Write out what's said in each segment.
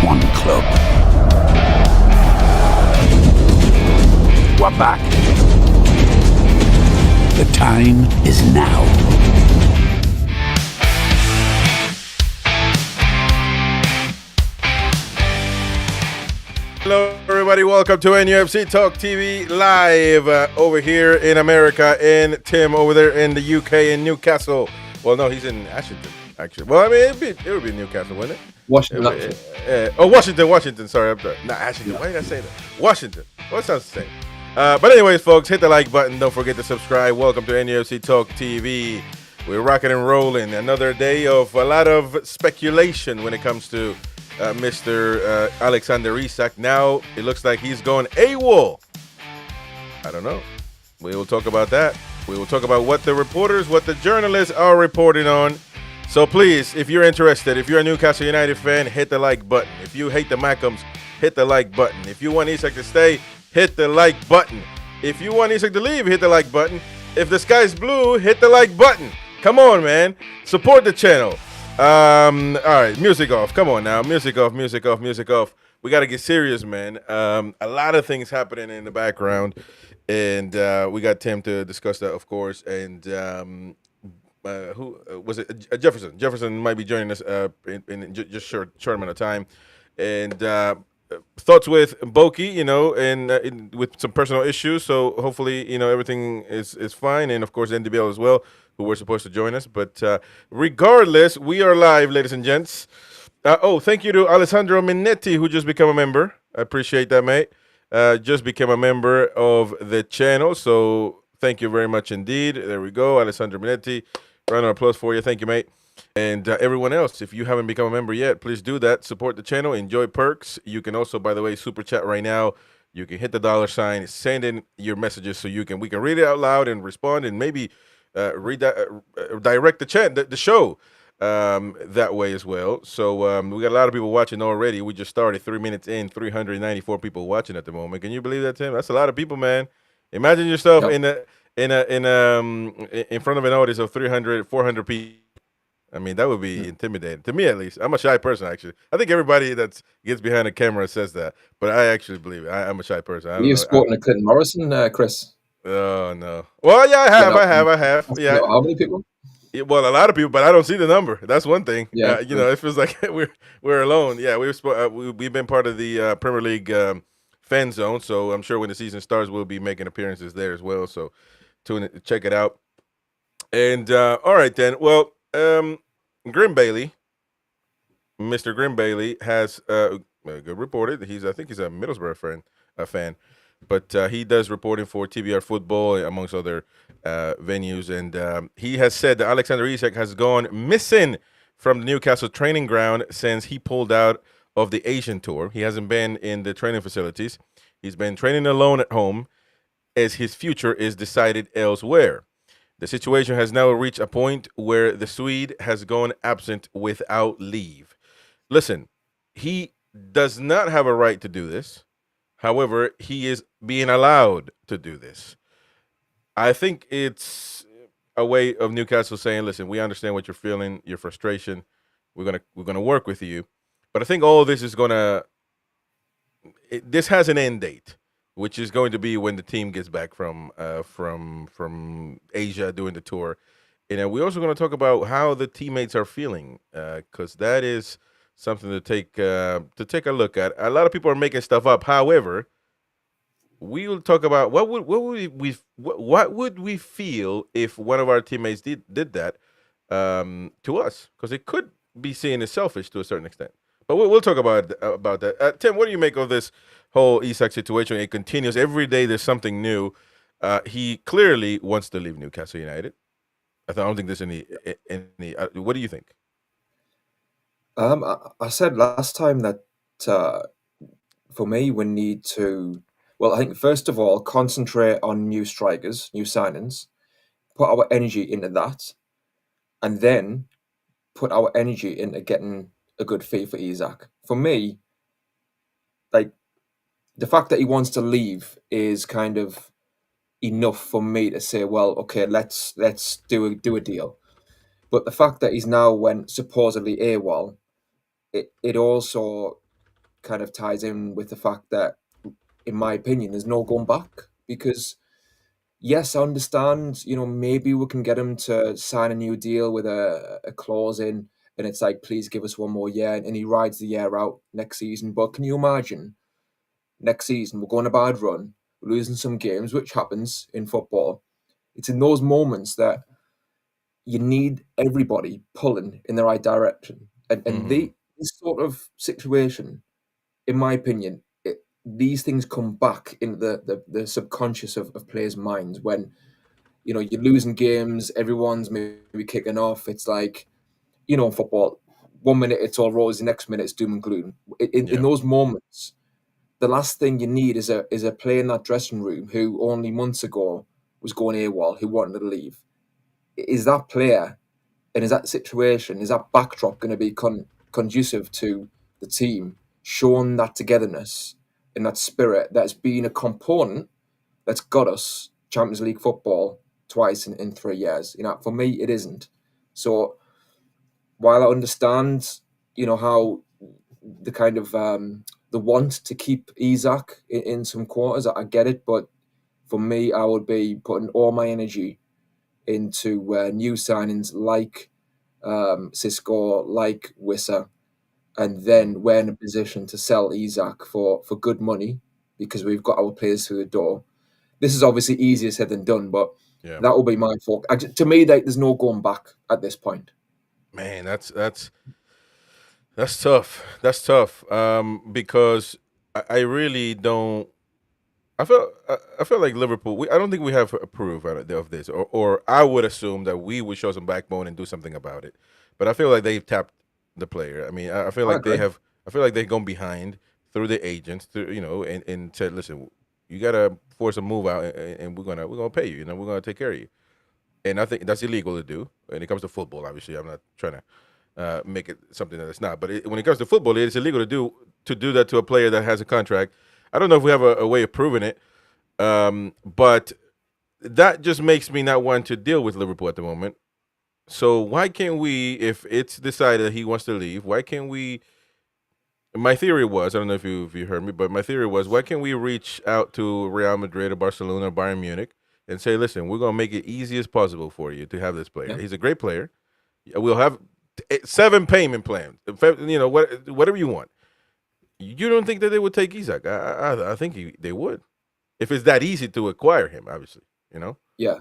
one club. We're back. The time is now. Hello, everybody. Welcome to NUFC Talk TV live over here in America, and Tim over there in the UK in Newcastle. Well, no, he's in Ashington, actually. Well, I mean, it would be Newcastle, wouldn't it? Washington. Washington. Sorry, I'm sorry. Not Ashington. Why did I say that? Washington. Well, it sounds the same. But anyways, folks, hit the like button. Don't forget to subscribe. Welcome to NUFC Talk TV. We're rocking and rolling. Another day of a lot of speculation when it comes to Mr. Alexander Isak. Now it looks like he's going AWOL. I don't know. We will talk about that. We will talk about what the reporters, what the journalists are reporting on. So please, if you're interested, if you're a Newcastle United fan, hit the like button. If you hate the Mackhams, hit the like button. If you want Isak to stay, hit the like button. If you want Isak to leave, hit the like button. If the sky's blue, hit the like button. Come on, man. Support the channel. All right, music off. Come on now. Music off. We got to get serious, man. A lot of things happening in the background, and we got Tim to discuss that, of course. And who was it? Jefferson. Jefferson might be joining us in just short amount of time. And thoughts with Boki, and with some personal issues. So hopefully, everything is fine. And, of course, NDBL as well, who were supposed to join us. But regardless, we are live, ladies and gents. Thank you to Alessandro Minetti, who just became a member. I appreciate that, mate. Just became a member of the channel. So thank you very much indeed. There we go. Alessandro Minetti. Round of applause for you. Thank you, mate. And everyone else, if you haven't become a member yet, please do that. Support the channel. Enjoy perks. You can also, by the way, super chat right now. You can hit the $sign, send in your messages so we can read it out loud and respond, and maybe direct the show that way as well. So we got a lot of people watching already. We just started 3 minutes in, 394 people watching at the moment. Can you believe that, Tim? That's a lot of people, man. Imagine yourself in front of an audience of 300, 400 people. I mean, that would be intimidating to me, at least. I'm a shy person, actually. I think everybody that gets behind the camera says that, but I actually believe it. I'm a shy person. Are you sporting a Clinton Morrison, Chris? Oh, no. Well, yeah, I have. Yeah. How many people? Yeah, well, a lot of people, but I don't see the number. That's one thing. Yeah. It feels like we're alone. Yeah, we've been part of the Premier League fan zone, so I'm sure when the season starts, we'll be making appearances there as well. So check it out. And all right then. Well, Grim Bailey, Mr. Grim Bailey has good reported. I think he's a Middlesbrough fan. But he does reporting for TBR Football, amongst other venues. And he has said that Alexander Isak has gone missing from the Newcastle training ground since he pulled out of the Asian tour. He hasn't been in the training facilities. He's been training alone at home as his future is decided elsewhere. The situation has now reached a point where the Swede has gone absent without leave. Listen, he does not have a right to do this. However, he is being allowed to do this. I think it's a way of Newcastle saying, listen, we understand what you're feeling, your frustration. We're gonna work with you. But I think all this is this has an end date, which is going to be when the team gets back from Asia doing the tour. And we're also going to talk about how the teammates are feeling, because that is something to take a look at. A lot of people are making stuff up. However, we will talk about what would we feel if one of our teammates did that to us, because it could be seen as selfish to a certain extent. But we'll talk about that. Tim, what do you make of this whole Isak situation? It continues every day. There's something new. He clearly wants to leave Newcastle United. I don't think there's any. What do you think? I said last time that for me, we need to. Well, I think first of all, concentrate on new strikers, new signings, put our energy into that, and then put our energy into getting a good fee for Isak. For me, like, the fact that he wants to leave is kind of enough for me to say, well, okay, let's do a deal. But the fact that he's now went supposedly AWOL, it also kind of ties in with the fact that, in my opinion, there's no going back. Because yes, I understand, maybe we can get him to sign a new deal with a clause in, and it's like, please give us one more year, and he rides the year out next season. But can you imagine next season we're going a bad run, we're losing some games, which happens in football. It's in those moments that you need everybody pulling in the right direction. And this sort of situation, in my opinion, these things come back into the subconscious of players' minds when, you're losing games, everyone's maybe kicking off. It's like, in football, 1 minute it's all rosy, next minute it's doom and gloom. In those moments, the last thing you need is a player in that dressing room who only months ago was going AWOL, who wanted to leave. Is that player and is that situation, is that backdrop going to be conducive to the team showing that togetherness and that spirit that's been a component that's got us Champions League football twice in 3 years? For me, it isn't. So while I understand, how the kind of the want to keep Isak in some quarters, I get it. But for me, I would be putting all my energy into new signings like Sesko, like Wissa, and then we're in a position to sell Isak for good money because we've got our players through the door. This is obviously easier said than done, but that will be my focus. To me, there's no going back at this point. Man, that's tough. That's tough. Because I really don't. I feel like Liverpool. I don't think we have a proof of this, or I would assume that we would show some backbone and do something about it. But I feel like they've tapped the player. I mean, I feel like they have. I feel like they've gone behind through the agents, and said, listen, you gotta force a move out, and we're gonna pay you. We're gonna take care of you. And I think that's illegal to do when it comes to football. Obviously, I'm not trying to make it something that it's not. But when it comes to football, it's illegal to do that to a player that has a contract. I don't know if we have a way of proving it, but that just makes me not want to deal with Liverpool at the moment. So why can't we, if it's decided that he wants to leave, why can't we? My theory was, I don't know if you heard me, but my theory was, why can't we reach out to Real Madrid or Barcelona or Bayern Munich and say, listen, we're going to make it easy as possible for you to have this player. Yeah. He's a great player. We'll have 7 payment plans, whatever you want. You don't think that they would take Isak? I think they would, if it's that easy to acquire him. Obviously, Yeah.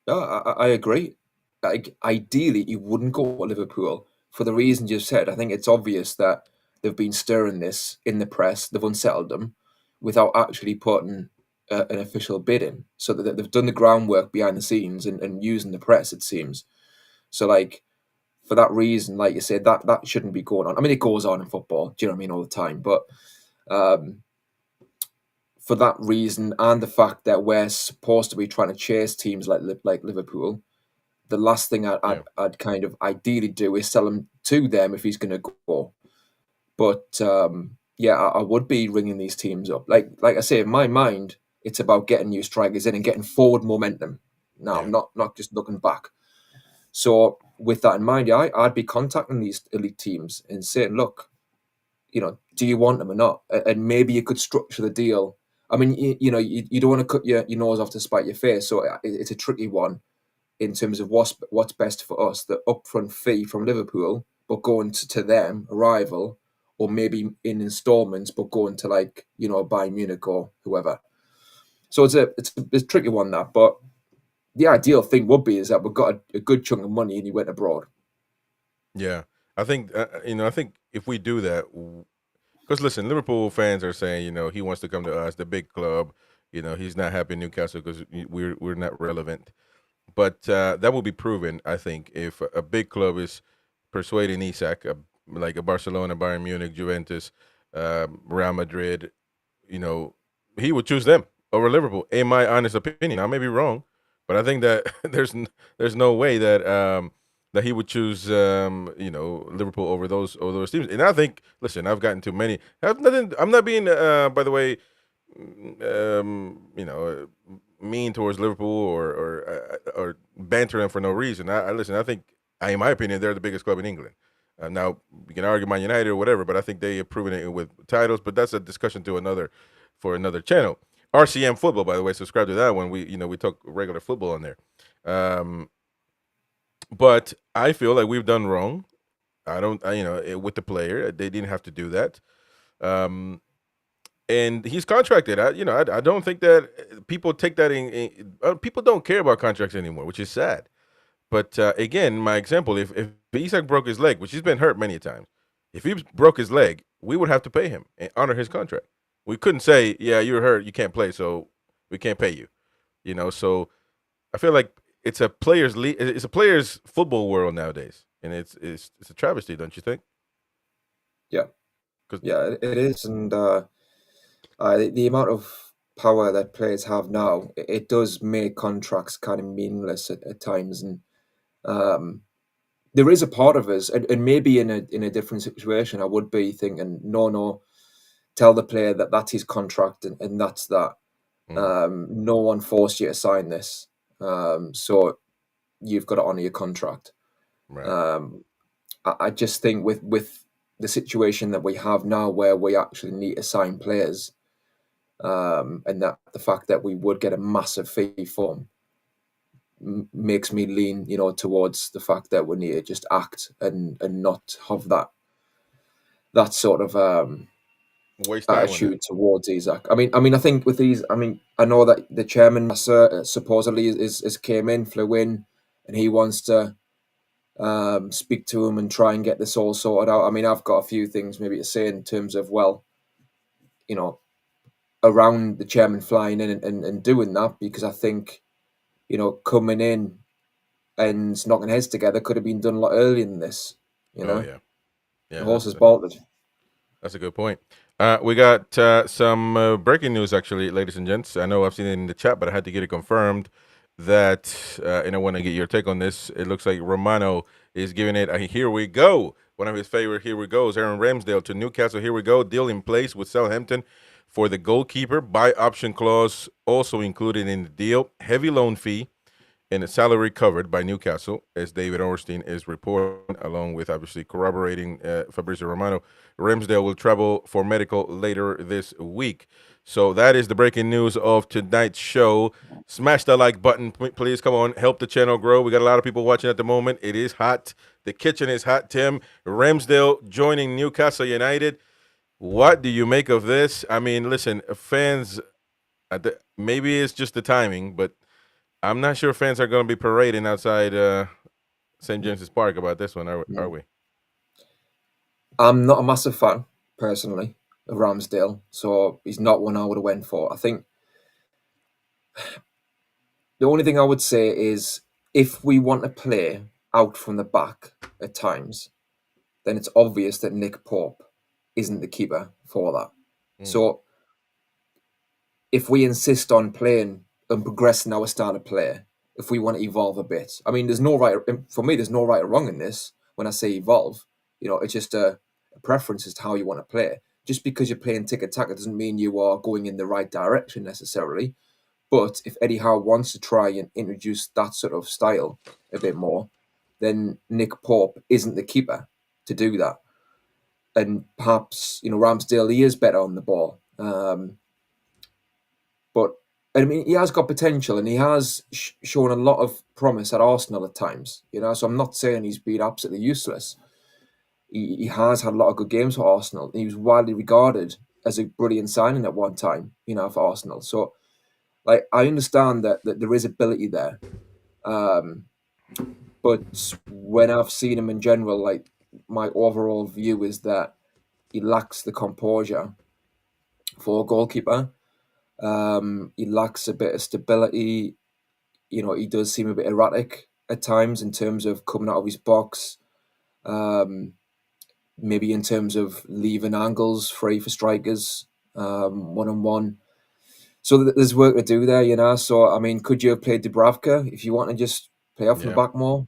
No, I agree. Ideally, he wouldn't go to Liverpool for the reasons you've said. I think it's obvious that they've been stirring this in the press. They've unsettled them without actually putting an official bid in. So that they've done the groundwork behind the scenes and using the press, it seems. So, for that reason, like you said, that shouldn't be going on. I mean, it goes on in football, do you know what I mean, all the time. But for that reason and the fact that we're supposed to be trying to chase teams like Liverpool, the last thing I'd kind of ideally do is sell him to them if he's going to go. But I would be ringing these teams up. Like I say, in my mind, it's about getting new strikers in and getting forward momentum. Now, not just looking back. So with that in mind, I'd be contacting these elite teams and saying, look, do you want them or not? And maybe you could structure the deal. I mean, you don't want to cut your nose off to spite your face. So it's a tricky one in terms of what's best for us. The upfront fee from Liverpool, but going to them, a rival, or maybe in installments, but going to Bayern Munich or whoever. So it's a tricky one, that. But the ideal thing would be is that we've got a good chunk of money and he went abroad. Yeah, I think I think if we do that, because listen, Liverpool fans are saying he wants to come to us, the big club. He's not happy in Newcastle because we're not relevant. But that will be proven, I think, if a big club is persuading Isak, like a Barcelona, Bayern Munich, Juventus, Real Madrid. He would choose them over Liverpool. In my honest opinion, I may be wrong. But I think that there's no way that that he would choose Liverpool over those teams. And I think, listen, I've gotten too many. I'm not being by the way, mean towards Liverpool or bantering for no reason. I listen. I think, in my opinion, they're the biggest club in England. Now we can argue Man United or whatever, but I think they have proven it with titles. But that's a discussion for another channel. RCM Football, by the way, subscribe to that one. We talk regular football on there. But I feel like we've done wrong. I don't, with the player, they didn't have to do that. And he's contracted. I don't think that people take that people don't care about contracts anymore, which is sad. But again, my example, if Isak broke his leg, which he's been hurt many times, if he broke his leg, we would have to pay him and honor his contract. We couldn't say, yeah, you're hurt, you can't play, so we can't pay you. So I feel like it's a players' football world nowadays, and it's a travesty, don't you think? Yeah, it is, and the amount of power that players have now, it does make contracts kind of meaningless at times, and there is a part of us, and maybe in a different situation, I would be thinking, no, tell the player that that's his contract and that's that. No one forced you to sign this, so you've got to honor your contract. Right. I just think with the situation that we have now, where we actually need to sign players, and that the fact that we would get a massive fee for them makes me lean, towards the fact that we need to just act and not have that sort of Waste time attitude towards Isak. I mean, I think with these, I know that the chairman supposedly is came in, flew in, and he wants to speak to him and try and get this all sorted out. I mean, I've got a few things maybe to say in terms of, around the chairman flying in and doing that, because I think, coming in and knocking heads together could have been done a lot earlier than this. Oh yeah, the horse is bolted. That's a good point. We got some breaking news, actually, ladies and gents. I know I've seen it in the chat, but I had to get it confirmed that, and I want to get your take on this. It looks like Romano is giving it a here we go. One of his favorite here we goes. Aaron Ramsdale to Newcastle. Here we go. Deal in place with Southampton for the goalkeeper. Buy option clause also included in the deal. Heavy loan fee and a salary covered by Newcastle, as David Ornstein is reporting, along with obviously corroborating Fabrizio Romano. Ramsdale will travel for medical later this week. So that is the breaking news of tonight's show. Smash the like button, please. Come on, help the channel grow. We got a lot of people watching at the moment. It is hot. The kitchen is hot, Tim. Ramsdale joining Newcastle United. What do you make of this? I mean, listen, fans, maybe it's just the timing, but I'm not sure fans are going to be parading outside St. James's Park about this one, are we? I'm not a massive fan, personally, of Ramsdale, so he's not one I would have went for. I think the only thing I would say is, if we want to play out from the back at times, then it's obvious that Nick Pope isn't the keeper for that. So if we insist on playing and progressing our style of play, if we want to evolve a bit, I mean, there's no right or wrong in this. When I say evolve, it's just a preference as to how you want to play. Just because you're playing tiki-taka doesn't mean you are going in the right direction necessarily. But if Eddie Howe wants to try and introduce that sort of style a bit more, then Nick Pope isn't the keeper to do that. And perhaps, Ramsdale, he is better on the ball. But I mean, he has got potential, and he has shown a lot of promise at Arsenal at times. So I'm not saying he's been absolutely useless. He has had a lot of good games for Arsenal. He was widely regarded as a brilliant signing at one time, for Arsenal. So, I understand that there is ability there. But when I've seen him in general, my overall view is that he lacks the composure for a goalkeeper. He lacks a bit of stability. He does seem a bit erratic at times in terms of coming out of his box. Maybe in terms of leaving angles free for strikers, one-on-one. So there's work to do there, So, I mean, could you have played Dubravka if you want to just play off the back more?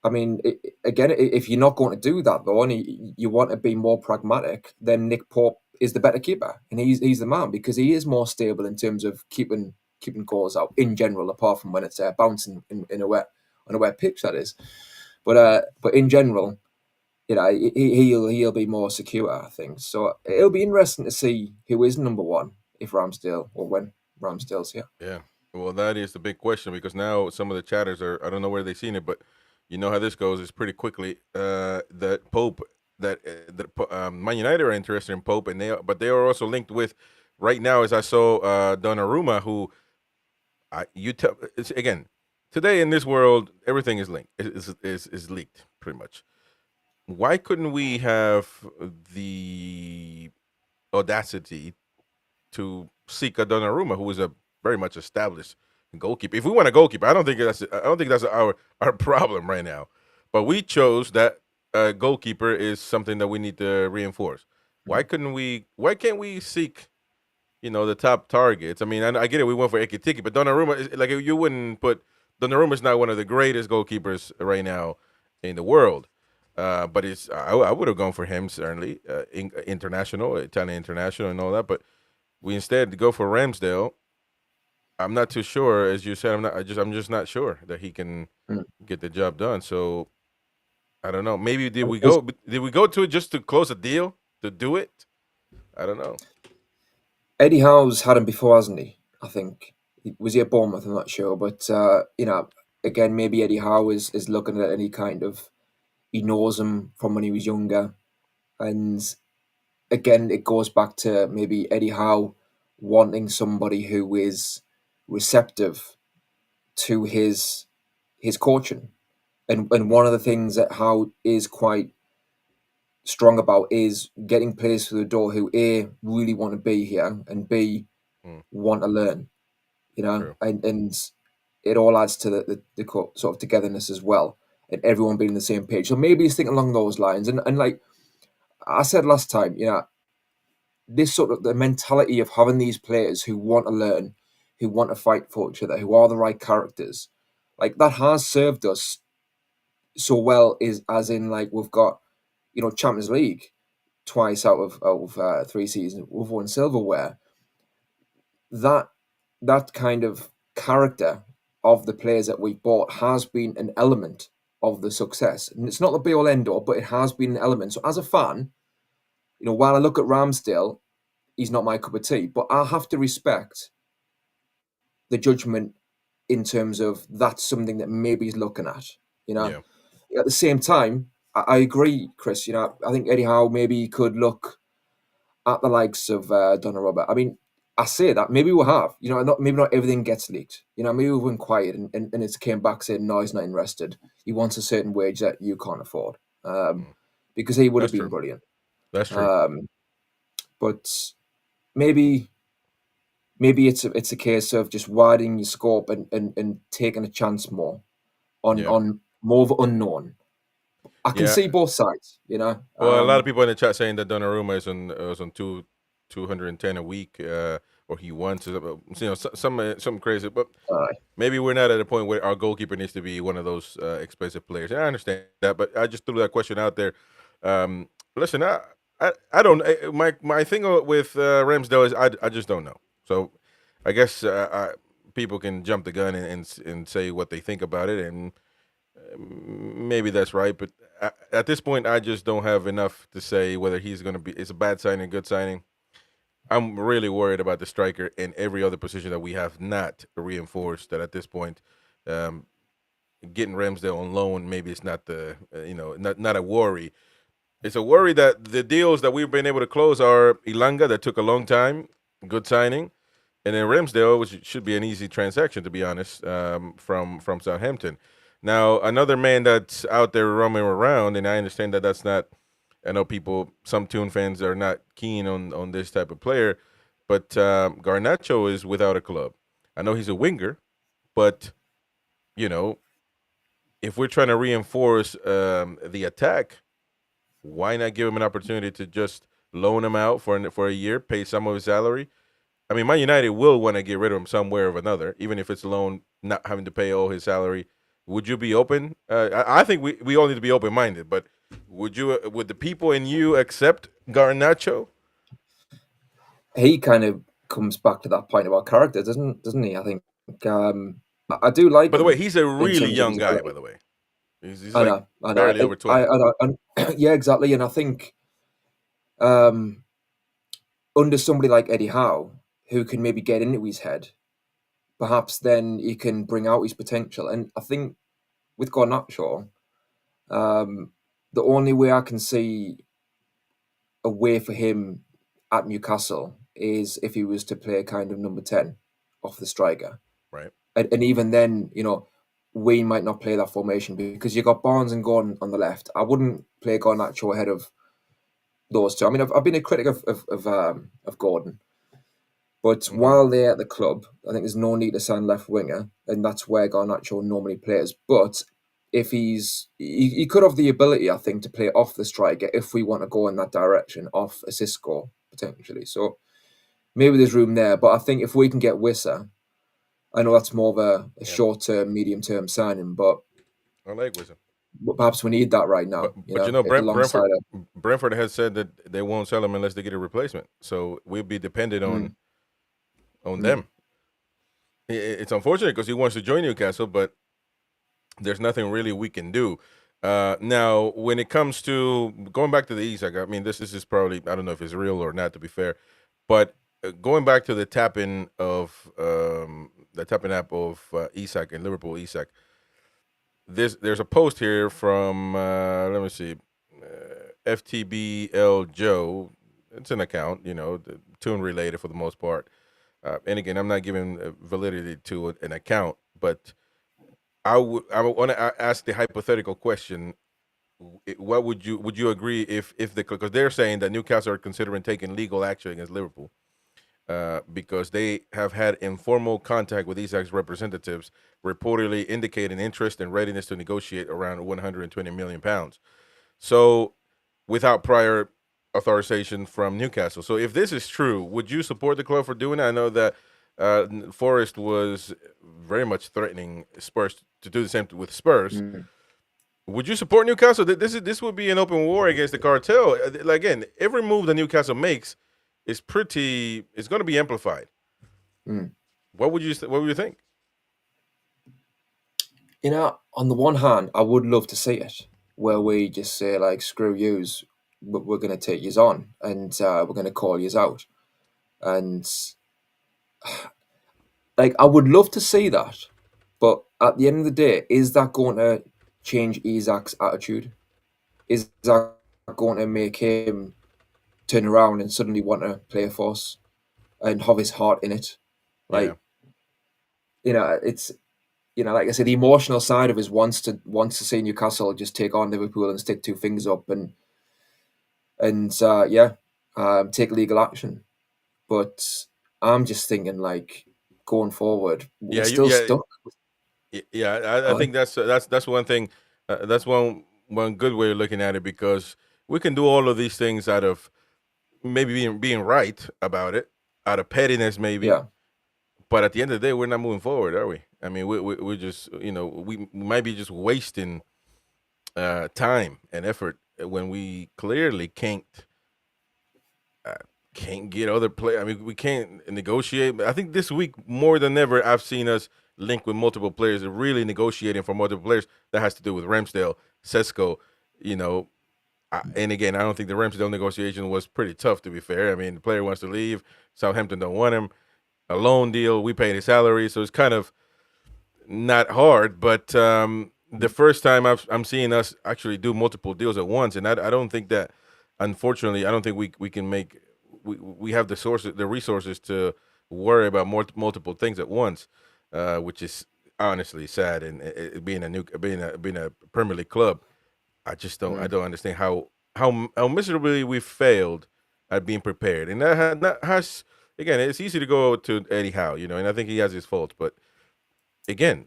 I mean, again, if you're not going to do that, though, and you want to be more pragmatic, then Nick Pope is the better keeper, and he's the man, because he is more stable in terms of keeping goals out in general, apart from when it's bouncing on a wet pitch, that is. But in general, he'll be more secure, I think. So it'll be interesting to see who is number one if Ramsdale or when Ramsdale's here. Yeah. Well, that is the big question because now some of the chatters are, I don't know where they've seen it, but you know how this goes. It's pretty quickly that Pope, Man United are interested in Pope, but they are also linked with, right now, as I saw, Donnarumma, who it's again, today in this world, everything is linked, is leaked pretty much. Why couldn't we have the audacity to seek a Donnarumma, who is a very much established goalkeeper? If we want a goalkeeper, I don't think that's our problem right now. But we chose that goalkeeper is something that we need to reinforce. Why can't we seek, the top targets? I mean, I get it. We went for Ekitiki, but Donnarumma, like, you wouldn't put Donnarumma is not one of the greatest goalkeepers right now in the world. But I would have gone for him certainly, international, Italian international, and all that. But we instead go for Ramsdale. I'm not too sure, as you said. I'm just not sure that he can get the job done. So I don't know. Maybe did we go to it just to close a deal to do it? I don't know. Eddie Howe's had him before, hasn't he? I think was he at Bournemouth? I'm not sure, but again, maybe Eddie Howe is looking at any kind of. He knows him from when he was younger, and again, it goes back to maybe Eddie Howe wanting somebody who is receptive to his coaching, and one of the things that Howe is quite strong about is getting players through the door who A, really want to be here, and B, want to learn, and it all adds to the sort of togetherness as well, and everyone being on the same page. So maybe he's thinking along those lines. And like I said last time, this sort of the mentality of having these players who want to learn, who want to fight for each other, who are the right characters, like that has served us so well. As in, like, we've got, Champions League twice out of 3 seasons. We've won silverware. That kind of character of the players that we've bought has been an element of the success. And it's not the be-all end-all, but it has been an element. So as a fan, while I look at Ramsdale, he's not my cup of tea, but I have to respect the judgment in terms of that's something that maybe he's looking at. Yeah. At the same time, I agree, Chris. I think Eddie Howe maybe could look at the likes of Donnarumma. I mean, I say that maybe we have, maybe not everything gets leaked. Maybe we've been quiet and it's came back saying, no, he's not interested. He wants a certain wage that you can't afford, because he would have been brilliant. That's true. But maybe it's a case of just widening your scope and taking a chance more on more of unknown. I can see both sides, Well, a lot of people in the chat saying that Donnarumma is on 210 a week, or he wants some crazy. But maybe we're not at a point where our goalkeeper needs to be one of those expensive players. And I understand that, but I just threw that question out there. Listen, I don't. My thing with Ramsdale is I just don't know. So I guess people can jump the gun and say what they think about it, and maybe that's right. But at this point, I just don't have enough to say whether he's going to be. It's a bad signing, good signing. I'm really worried about the striker and every other position that we have not reinforced. That at this point, getting Ramsdale on loan, maybe it's not not a worry. It's a worry that the deals that we've been able to close are Ilanga, that took a long time, good signing, and then Ramsdale, which should be an easy transaction, to be honest, from Southampton. Now, another man that's out there roaming around, and I understand that that's not, I know some Toon fans are not keen on this type of player, but Garnacho is without a club. I know he's a winger, but, if we're trying to reinforce the attack, why not give him an opportunity to just loan him out for a year, pay some of his salary? I mean, Man United will want to get rid of him somewhere or another, even if it's a loan, not having to pay all his salary. Would you be open? I think we all need to be open-minded, but would the people in you accept Garnacho? He kind of comes back to that point about character, doesn't he? I think I do like. By the way, he's a really young guy. By the way, He's I like know, I know, barely over 20. yeah, exactly. And I think um, under somebody like Eddie Howe, who can maybe get into his head, perhaps then he can bring out his potential. And I think with Garnacho, um, the only way I can see a way for him at Newcastle is if he was to play kind of number 10 off the striker. Right. And even then, we might not play that formation because you got Barnes and Gordon on the left. I wouldn't play Garnacho ahead of those two. I mean, I've been a critic of Gordon, but Okay. while they're at the club, I think there's no need to sign left winger, and that's where Garnacho normally plays. But if he could have the ability, I think, to play off the striker if we want to go in that direction, off a Sesko potentially. So maybe there's room there. But I think if we can get Wissa, I know that's more of a Yeah. short-term, medium-term signing, but I like Wisdom. perhaps we need that right now. But you know, Alongside Brentford has said that they won't sell him unless they get a replacement. So we'll be dependent on them. It's unfortunate because he wants to join Newcastle, but there's nothing really we can do. Now, when it comes to going back to the Isak, I mean, this is probably, I don't know if it's real or not, to be fair, but going back to the tapping app of Isak and Liverpool Isak. There's a post here from let me see, FTBL Joe. It's an account, the Toon related for the most part. And again, I'm not giving validity to an account, but I want to ask the hypothetical question: what would you agree if because they're saying that Newcastle are considering taking legal action against Liverpool because they have had informal contact with Isak's representatives, reportedly indicating interest and readiness to negotiate around 120 million pounds. So, without prior authorization from Newcastle. So, if this is true, would you support the club for doing it? I know that Forrest was very much threatening Spurs to do the same with Spurs. Would you support Newcastle? This would be an open war against the cartel. Again, every move that Newcastle makes is it's going to be amplified. What would you think? On the one hand, I would love to see it where we just say like, screw yous, but we're going to take yous on and we're going to call yous out. And like, I would love to see that. But at the end of the day, is that going to change Isak's attitude? Is that going to make him turn around and suddenly want to play for us and have his heart in it? Like, it's, like I said, the emotional side of us wants to see Newcastle just take on Liverpool and stick two fingers up and take legal action. But I'm just thinking, like, going forward, we're still stuck. I think that's one thing. That's one good way of looking at it, because we can do all of these things out of maybe being right about it, out of pettiness maybe. Yeah. But at the end of the day, we're not moving forward, are we? I mean, we're just, we might be just wasting time and effort when we clearly can't get other play. I mean, we can't negotiate. I think this week more than ever, I've seen us link with multiple players and really negotiating for multiple players. That has to do with Ramsdale, Sesko, and again, I don't think the Ramsdale negotiation was pretty tough, to be fair. I mean, the player wants to leave. Southampton don't want him. A loan deal, we paid his salary, so it's kind of not hard. But the first time I'm seeing us actually do multiple deals at once, and I don't think that, unfortunately, I don't think we can make we have the resources to worry about multiple things at once, which is honestly sad. And being a Premier League club, I just don't I don't understand how miserably we failed at being prepared, and that has. Again, it's easy to go to Eddie Howe, and I think he has his faults. But again,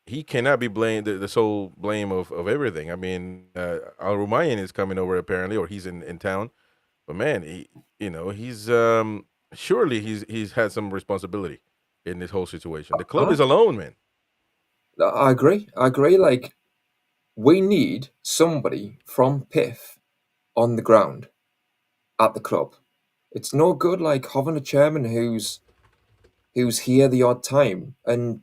he cannot be blamed the sole blame of everything. I mean, Al-Rumayyan is coming over apparently, or he's in town. But man, he's surely he's had some responsibility in this whole situation. The club is alone, man. I agree. Like, we need somebody from PIF on the ground at the club. It's no good like having a chairman who's here the odd time, and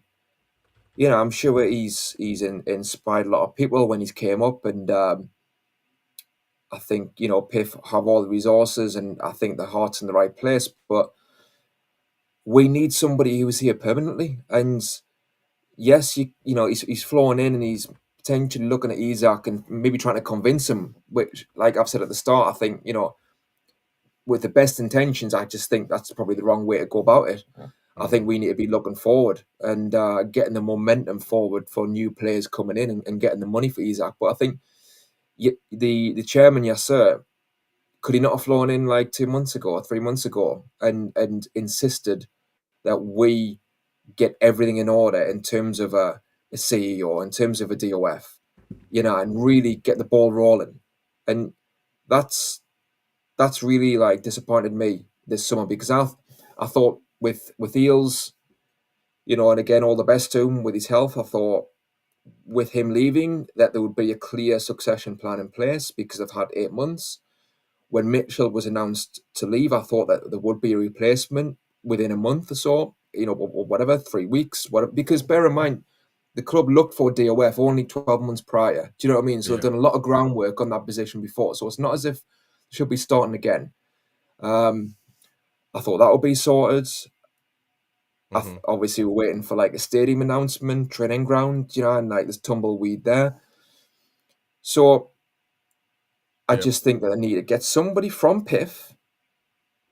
I'm sure he's inspired a lot of people when he's came up, and I think PIF have all the resources, and I think the heart's in the right place. But we need somebody who is here permanently. And yes, he's flown in and he's potentially looking at Isak and maybe trying to convince him. Which, like I've said at the start, I think with the best intentions, I just think that's probably the wrong way to go about it. I think we need to be looking forward and getting the momentum forward for new players coming in and getting the money for Isak. But I think the chairman, yes sir, could he not have flown in like 2 months ago or 3 months ago and insisted that we get everything in order in terms of a CEO, in terms of a DOF, and really get the ball rolling. And that's really like disappointed me this summer, because I thought with Eels, and again all the best to him with his health. I thought with him leaving that there would be a clear succession plan in place, because I've had 8 months. When Mitchell was announced to leave, I thought that there would be a replacement within a month or so, or whatever, 3 weeks, whatever. Because bear in mind, the club looked for DOF only 12 months prior. Do you know what I mean? So Yeah. they've done a lot of groundwork on that position before. So it's not as if they should be starting again. I thought that would be sorted. Obviously, we're waiting for like a stadium announcement, training ground, and like there's tumbleweed there. So I just think that I need to get somebody from PIF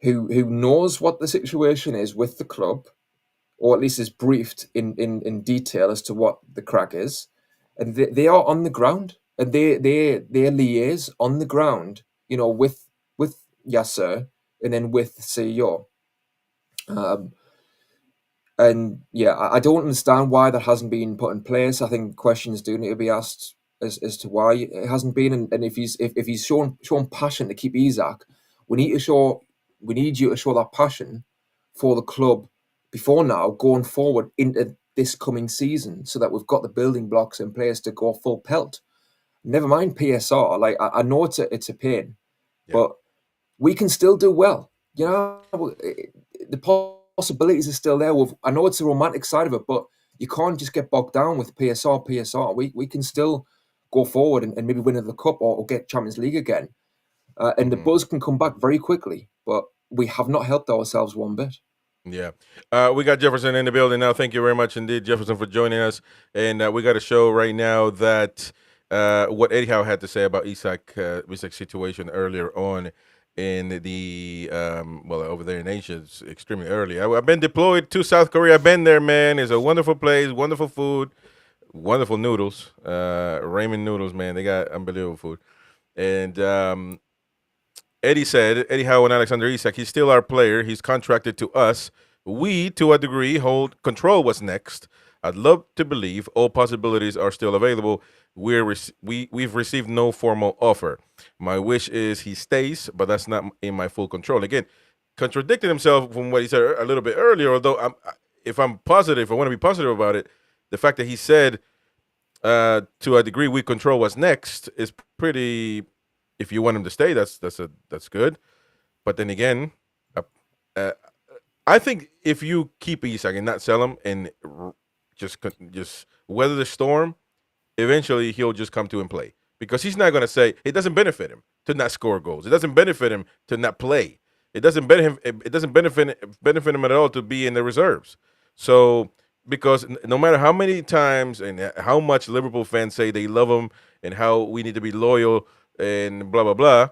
who knows what the situation is with the club, or at least is briefed in detail as to what the crack is, and they are on the ground, and they liaise on the ground, with Yasser and then with the CEO. And yeah, I don't understand why that hasn't been put in place. I think questions do need to be asked as to why it hasn't been. And if he's shown passion to keep Isak, we need you to show that passion for the club before now, going forward into this coming season, so that we've got the building blocks in place to go full pelt. Never mind PSR. Like I know it's a pain, but we can still do well. The possibilities are still there. I know it's a romantic side of it, but you can't just get bogged down with PSR. We can still go forward and maybe win the cup or get Champions League again. And the buzz can come back very quickly, but we have not helped ourselves one bit. Yeah. We got Jefferson in the building now. Thank you very much indeed, Jefferson, for joining us. And we got a show right now that what Eddie Howe had to say about Isak's situation earlier on in the, over there in Asia. It's extremely early. I've been deployed to South Korea. I've been there, man. It's a wonderful place, wonderful food, wonderful noodles. Ramen noodles, man. They got unbelievable food. And Eddie Howe and Alexander Isak, he's still our player. He's contracted to us. We, to a degree, hold control what's next. I'd love to believe all possibilities are still available. We've received no formal offer. My wish is he stays, but that's not in my full control. Again, contradicting himself from what he said a little bit earlier, although if I want to be positive about it, the fact that he said, to a degree, we control what's next is pretty... If you want him to stay, that's good. But then again, I think if you keep Isak and not sell him and just weather the storm, eventually he'll just come to and play, because he's not going to say it doesn't benefit him to not score goals. It doesn't benefit him to not play. It doesn't benefit him at all to be in the reserves. So because no matter how many times and how much Liverpool fans say they love him and how we need to be loyal and blah, blah, blah,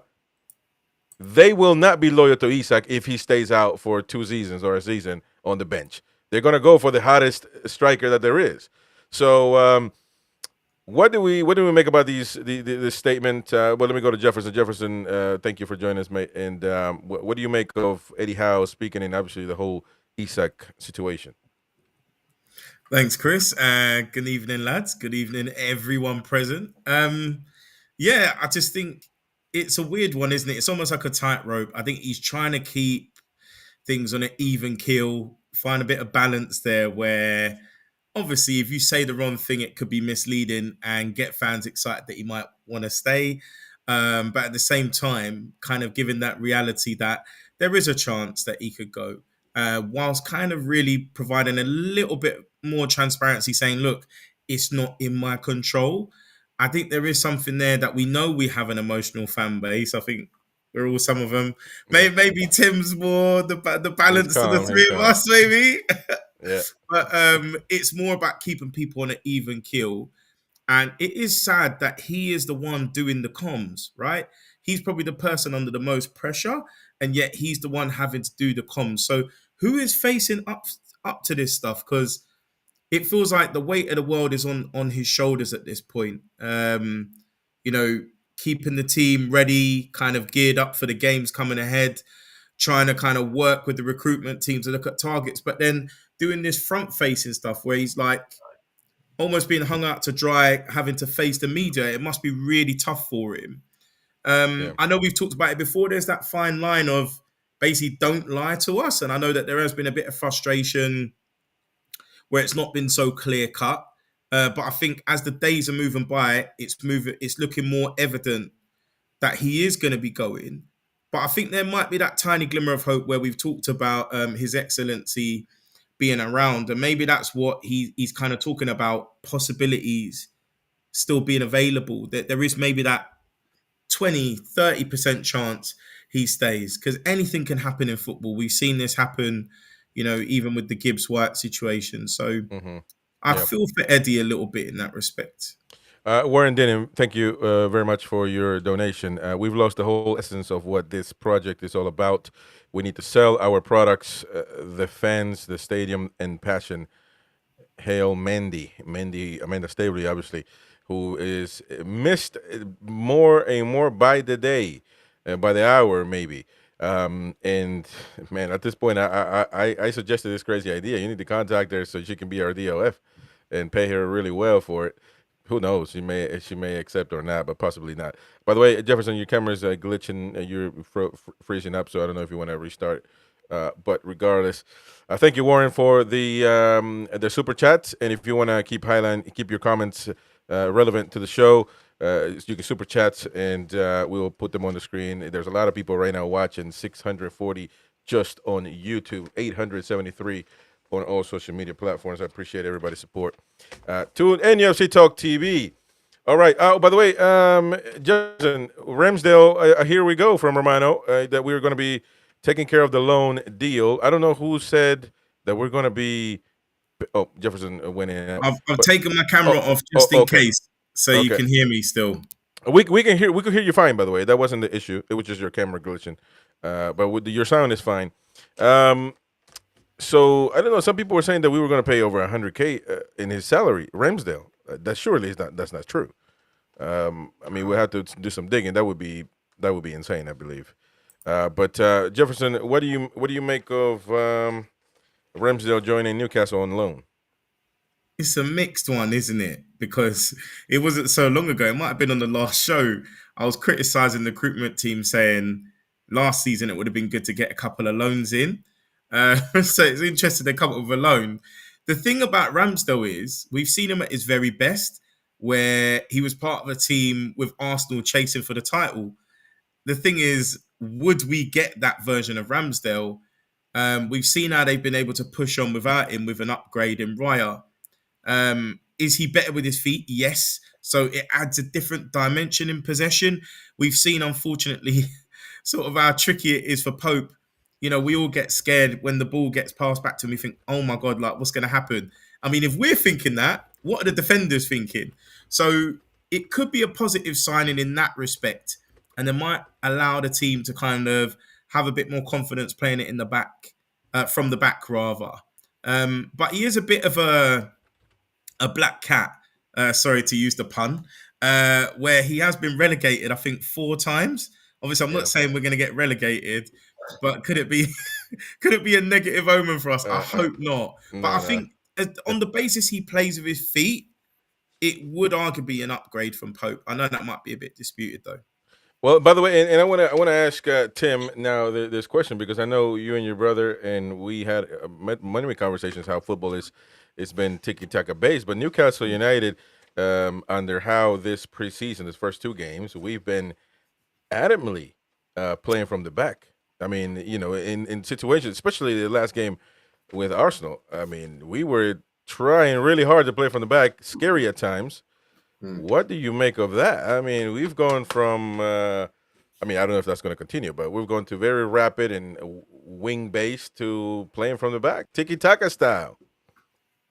they will not be loyal to Isak if he stays out for 2 seasons or a season on the bench. They're going to go for the hottest striker that there is. So what do we make about this statement? Well, let me go to Jefferson. Jefferson, thank you for joining us, mate. And what do you make of Eddie Howe speaking in obviously the whole Isak situation? Thanks, Chris. Good evening, lads. Good evening, everyone present. Yeah, I just think it's a weird one, isn't it? It's almost like a tightrope. I think he's trying to keep things on an even keel, find a bit of balance there where obviously if you say the wrong thing, it could be misleading and get fans excited that he might want to stay. But at the same time, kind of giving that reality that there is a chance that he could go, whilst kind of really providing a little bit more transparency, saying, look, it's not in my control. I think there is something there that we know we have an emotional fan base. I think we're all some of them. Maybe Tim's more the balance of the calm, three of calm. us, maybe. Yeah. But it's more about keeping people on an even keel. And it is sad that he is the one doing the comms, right? He's probably the person under the most pressure, and yet he's the one having to do the comms. So who is facing up to this stuff? Because it feels like the weight of the world is on his shoulders at this point. You know, keeping the team ready, kind of geared up for the games coming ahead, trying to kind of work with the recruitment team to look at targets, but then doing this front facing stuff where he's like almost being hung out to dry, having to face the media. It must be really tough for him. I know we've talked about it before. There's that fine line of basically don't lie to us. And I know that there has been a bit of frustration where it's not been so clear cut. But I think as the days are moving by, it's looking more evident that he is going to be going. But I think there might be that tiny glimmer of hope where we've talked about His Excellency being around. And maybe that's what he's kind of talking about, possibilities still being available. That there is maybe that 20, 30% chance he stays, because anything can happen in football. We've seen this happen, you know, even with the Gibbs White situation. So I feel for Eddie a little bit in that respect. Warren Denham, thank you very much for your donation. We've lost the whole essence of what this project is all about. We need to sell our products, the fans, the stadium, and passion. Hail Amanda Staveley, obviously, who is missed more and more by the day, by the hour, maybe. And man, at this point, I suggested this crazy idea. You need to contact her so she can be our DOF and pay her really well for it. Who knows? She may accept or not, but possibly not. By the way, Jefferson, your camera's glitching. You're freezing up, so I don't know if you want to restart. But regardless, thank you, Warren, for the super chats. And if you want to keep your comments relevant to the show, you can super chats, and we will put them on the screen. There's a lot of people right now watching. 640 just on YouTube, 873 on all social media platforms. I appreciate everybody's support. Toon NUFC Talk TV. All right. Oh, by the way, Justin Ramsdale, here we go from Romano, that we were going to be taking care of the loan deal. I don't know who said that we're going to be. Oh, Jefferson went in. I've taken my camera off just in case, so you can hear me still. We can hear you fine. By the way, that wasn't the issue. It was just your camera glitching. But your sound is fine. So I don't know. Some people were saying that we were going to pay over 100K in his salary, Ramsdale. That surely is not. That's not true. I mean, we have to do some digging. That would be insane, I believe. But Jefferson, what do you make of Ramsdale joining Newcastle on loan? It's a mixed one, isn't it? Because it wasn't so long ago. It might have been on the last show. I was criticizing the recruitment team, saying last season it would have been good to get a couple of loans in. So it's interesting they come up with a loan. The thing about Ramsdale is we've seen him at his very best, where he was part of a team with Arsenal chasing for the title. The thing is, would we get that version of Ramsdale? We've seen how they've been able to push on without him with an upgrade in Raya. Is he better with his feet? Yes. So it adds a different dimension in possession. We've seen, unfortunately, sort of how tricky it is for Pope. You know, we all get scared when the ball gets passed back to him. We think, oh my God, like what's going to happen? I mean, if we're thinking that, what are the defenders thinking? So it could be a positive signing in that respect. And it might allow the team to kind of have a bit more confidence playing it in the back, from the back rather. But he is a bit of a black cat, sorry to use the pun, where he has been relegated, I think, 4 times. Obviously, I'm not saying we're going to get relegated, but could it be a negative omen for us? I hope not. But I think on the basis he plays with his feet, it would arguably be an upgrade from Pope. I know that might be a bit disputed though. Well, by the way, and I want to ask Tim now this question, because I know you and your brother, and we had many conversations how football it's been tiki-taka based, but Newcastle United, under how this preseason, this first 2 games, we've been adamantly playing from the back. I mean, you know, in situations, especially the last game with Arsenal, I mean, we were trying really hard to play from the back, scary at times. What do you make of that? I mean, we've gone from, I don't know if that's going to continue, but we've gone to very rapid and wing-based to playing from the back, tiki-taka style.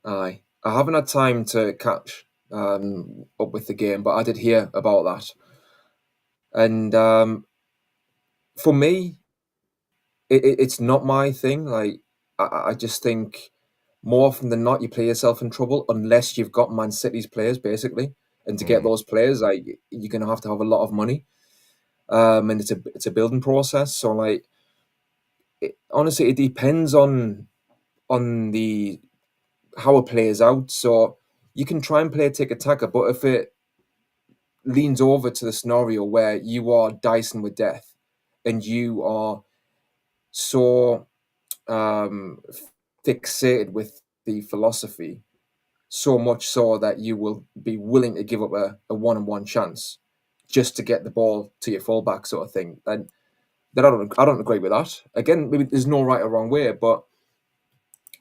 Aye. I haven't had time to catch up with the game, but I did hear about that. And for me, it's not my thing. Like, I just think more often than not, you play yourself in trouble unless you've got Man City's players, basically. And to get those players, like, you're going to have a lot of money. And it's a building process. So, like, honestly, it depends on the how it plays out. So you can try and play tiki-taka, but if it leans over to the scenario where you are dicing with death and you are so fixated with the philosophy, so much so that you will be willing to give up a one-on-one chance just to get the ball to your fullback, sort of thing. And I don't agree with that. Again, maybe there's no right or wrong way, but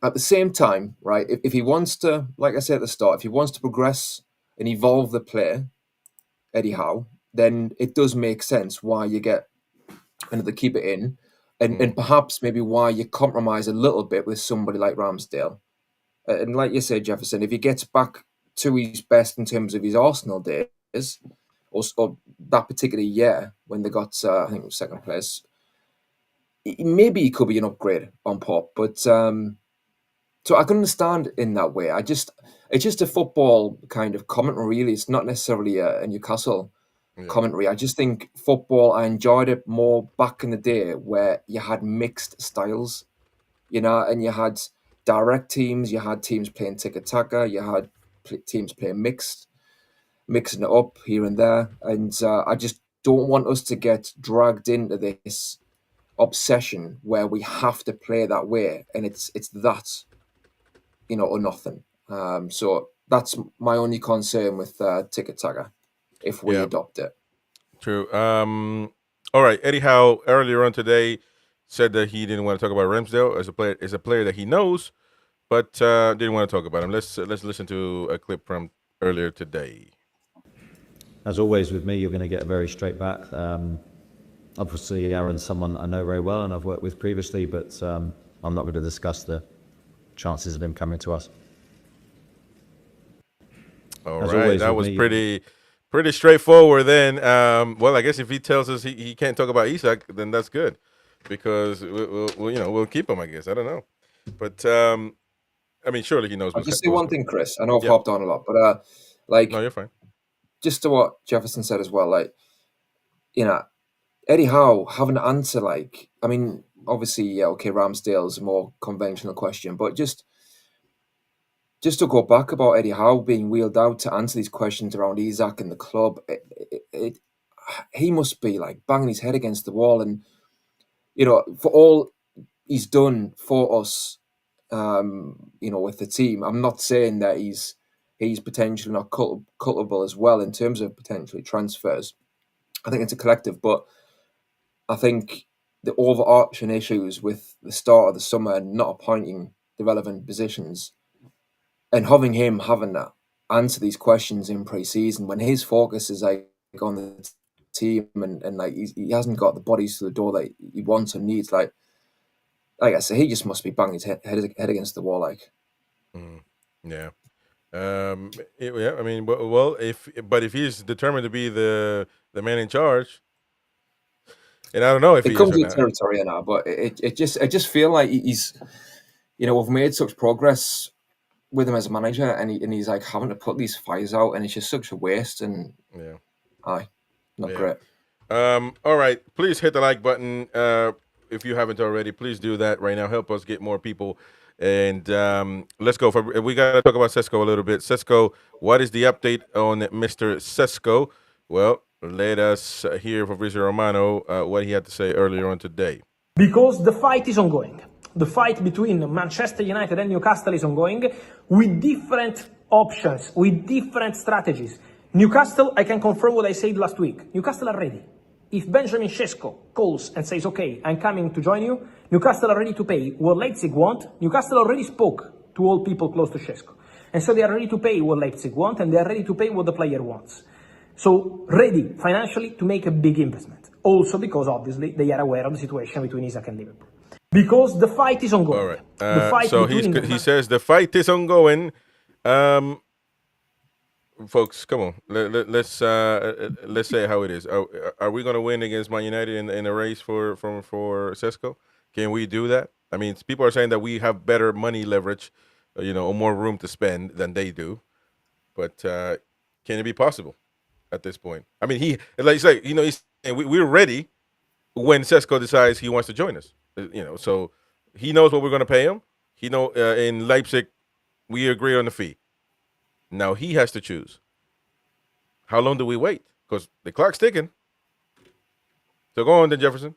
at the same time, right, if he wants to, like I said at the start, if he wants to progress and evolve the player, Eddie Howe, then it does make sense why you get another keeper in, and perhaps maybe why you compromise a little bit with somebody like Ramsdale. And like you said, Jefferson, if he gets back to his best in terms of his Arsenal days, or that particular year when they got, I think it was second place, maybe he could be an upgrade on Pop. But so I can understand in that way. It's just a football kind of commentary, really. It's not necessarily a Newcastle commentary. I just think football, I enjoyed it more back in the day where you had mixed styles, and you had direct teams, you had teams playing tiki-taka, you had teams playing mixing it up here and there. And I just don't want us to get dragged into this obsession where we have to play that way, and it's that, or nothing. So that's my only concern with tiki-taka, if we adopt it. True. All right. Eddie Howe earlier on today said that he didn't want to talk about Ramsdale as a player that he knows, but didn't want to talk about him. Let's listen to a clip from earlier today. As always with me, you're going to get a very straight back. Obviously, Aaron's someone I know very well and I've worked with previously, but I'm not going to discuss the chances of him coming to us. All right, that was pretty straightforward then. Well, I guess if he tells us he can't talk about Isak, then that's good, because we'll keep him, I guess. I don't know. But, surely he knows. I'll just say one thing, Chris. I know I've hopped on a lot, but, no, you're fine. Just to what Jefferson said as well, Eddie Howe having to answer, obviously, Ramsdale's a more conventional question, but just to go back about Eddie Howe being wheeled out to answer these questions around Isak and the club, he must be banging his head against the wall. And, for all he's done for us, with the team, I'm not saying that he's potentially not cuttable as well in terms of potentially transfers. I think it's a collective, but I think the overarching issues with the start of the summer and not appointing the relevant positions and having to answer these questions in pre-season when his focus is on the team and he hasn't got the bodies to the door that he wants and needs. Like I said, he just must be banging his head against the wall. Yeah. If he's determined to be the man in charge, and I don't know if it comes with territory now, but I just feel like he's, we've made such progress with him as a manager, and he's having to put these fires out, and it's just such a waste. And not great. All right, please hit the like button if you haven't already. Please do that right now. Help us get more people. And let's go. We got to talk about Sesko a little bit. Sesko, what is the update on Mr. Sesko? Well, let us hear from Fabrizio Romano what he had to say earlier on today. Because the fight is ongoing. The fight between Manchester United and Newcastle is ongoing with different options, with different strategies. Newcastle, I can confirm what I said last week. Newcastle are ready. If Benjamin Sesko calls and says, okay, I'm coming to join you, Newcastle are ready to pay what Leipzig want. Newcastle already spoke to all people close to Sesko. And so they are ready to pay what Leipzig want, and they are ready to pay what the player wants. So ready financially to make a big investment. Also because obviously they are aware of the situation between Isak and Liverpool. Because the fight is ongoing. All right. The fight So between he says the fight is ongoing. Folks, come on. Let's say how it is. Are we going to win against Man United in a race for Sesko? Can we do that? I mean, people are saying that we have better money leverage, or more room to spend than they do. But can it be possible at this point? I mean, he's we're ready when Sesko decides he wants to join us. So he knows what we're going to pay him. In Leipzig, we agree on the fee. Now he has to choose. How long do we wait? Because the clock's ticking. So go on then, Jefferson.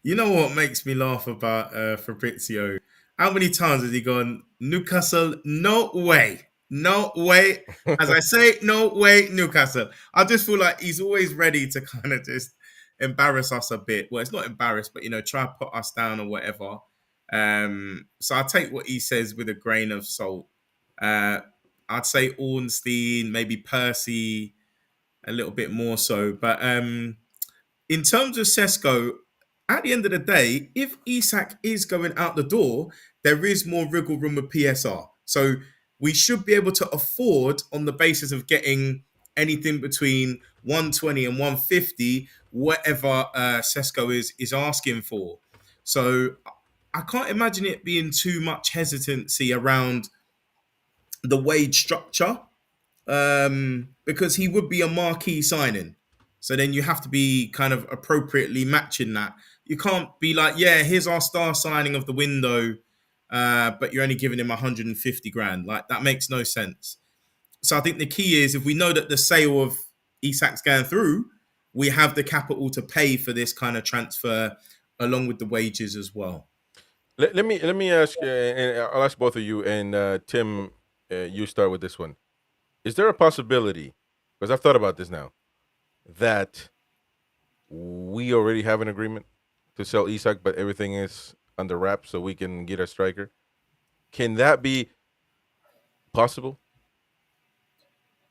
You know what makes me laugh about Fabrizio? How many times has he gone, Newcastle, no way. No way. As I say, no way, Newcastle. I just feel like he's always ready to kind of just embarrass us a bit. Well, it's not embarrass, but, try to put us down or whatever. So I take what he says with a grain of salt. I'd say Ornstein, maybe Percy, a little bit more so. But in terms of Sesko, at the end of the day, if Isak is going out the door, there is more wriggle room with PSR. So we should be able to afford, on the basis of getting anything between 120 and 150, whatever Sesko is asking for. So I can't imagine it being too much hesitancy around the wage structure, because he would be a marquee signing. So then you have to be kind of appropriately matching that. You can't be like, yeah, here's our star signing of the window, but you're only giving him 150 grand. Like, that makes no sense. So I think the key is, if we know that the sale of Isak's going through, we have the capital to pay for this kind of transfer along with the wages as well. Let me ask, and I'll ask both of you, and Tim, you start with this one. Is there a possibility, because I've thought about this now, that we already have an agreement to sell Isak, but everything is under wraps so we can get a striker? Can that be possible?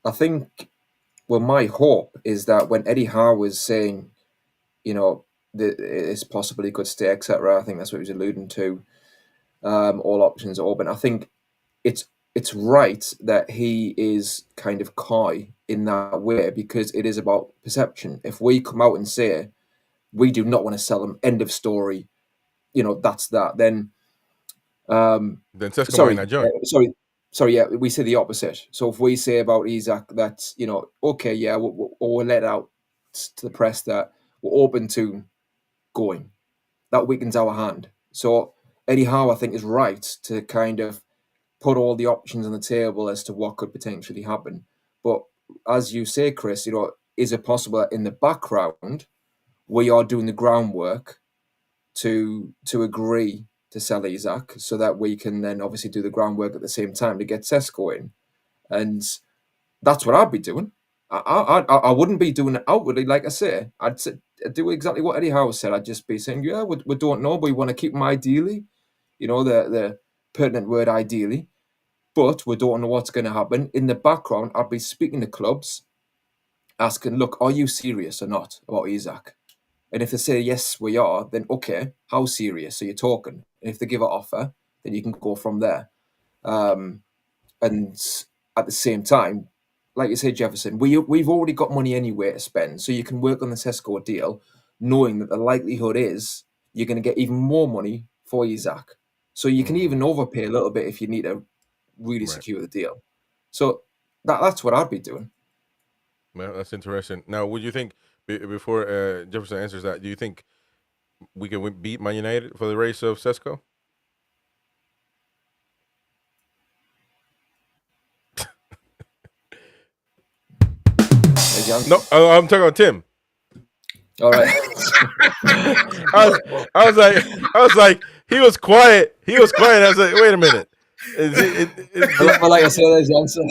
I think, well, my hope is that when Eddie Howe was saying, that it's possible he could stay, etc., I think that's what he was alluding to, all options are open. I think it's right that he is kind of coy in that way, because it is about perception. If we come out and say we do not want to sell him, end of story, that's that, then Sesko might not join. Sorry, yeah, we say the opposite. So if we say about Isak that, okay, yeah, we'll let out to the press that we're open to going, that weakens our hand. So Eddie Howe, I think, is right to kind of put all the options on the table as to what could potentially happen. But as you say, Chris, is it possible that in the background we are doing the groundwork to agree to sell Isak, so that we can then obviously do the groundwork at the same time to get Sesko in? And that's what I'd be doing. I wouldn't be doing it outwardly, like I say. I'd do exactly what Eddie Howe said. I'd just be saying, yeah, we don't know, but we want to keep him ideally. The pertinent word, ideally. But we don't know what's going to happen. In the background, I'd be speaking to clubs, asking, look, are you serious or not about Isak? And if they say, yes, we are, then okay, how serious are you talking? And if they give an offer, then you can go from there. And at the same time, like you say, Jefferson, we've already got money anyway to spend, so you can work on the Sesko deal, knowing that the likelihood is you're going to get even more money for Isak. So you can even overpay a little bit if you need to really secure the deal. So that's what I'd be doing. Well, that's interesting. Now, would you think, before Jefferson answers that, do you think we can beat Man United for the race of Sesko? No, I'm talking about Tim. All right. I was like, he was quiet. I was like, wait a minute. Well, like I said, there's the answer.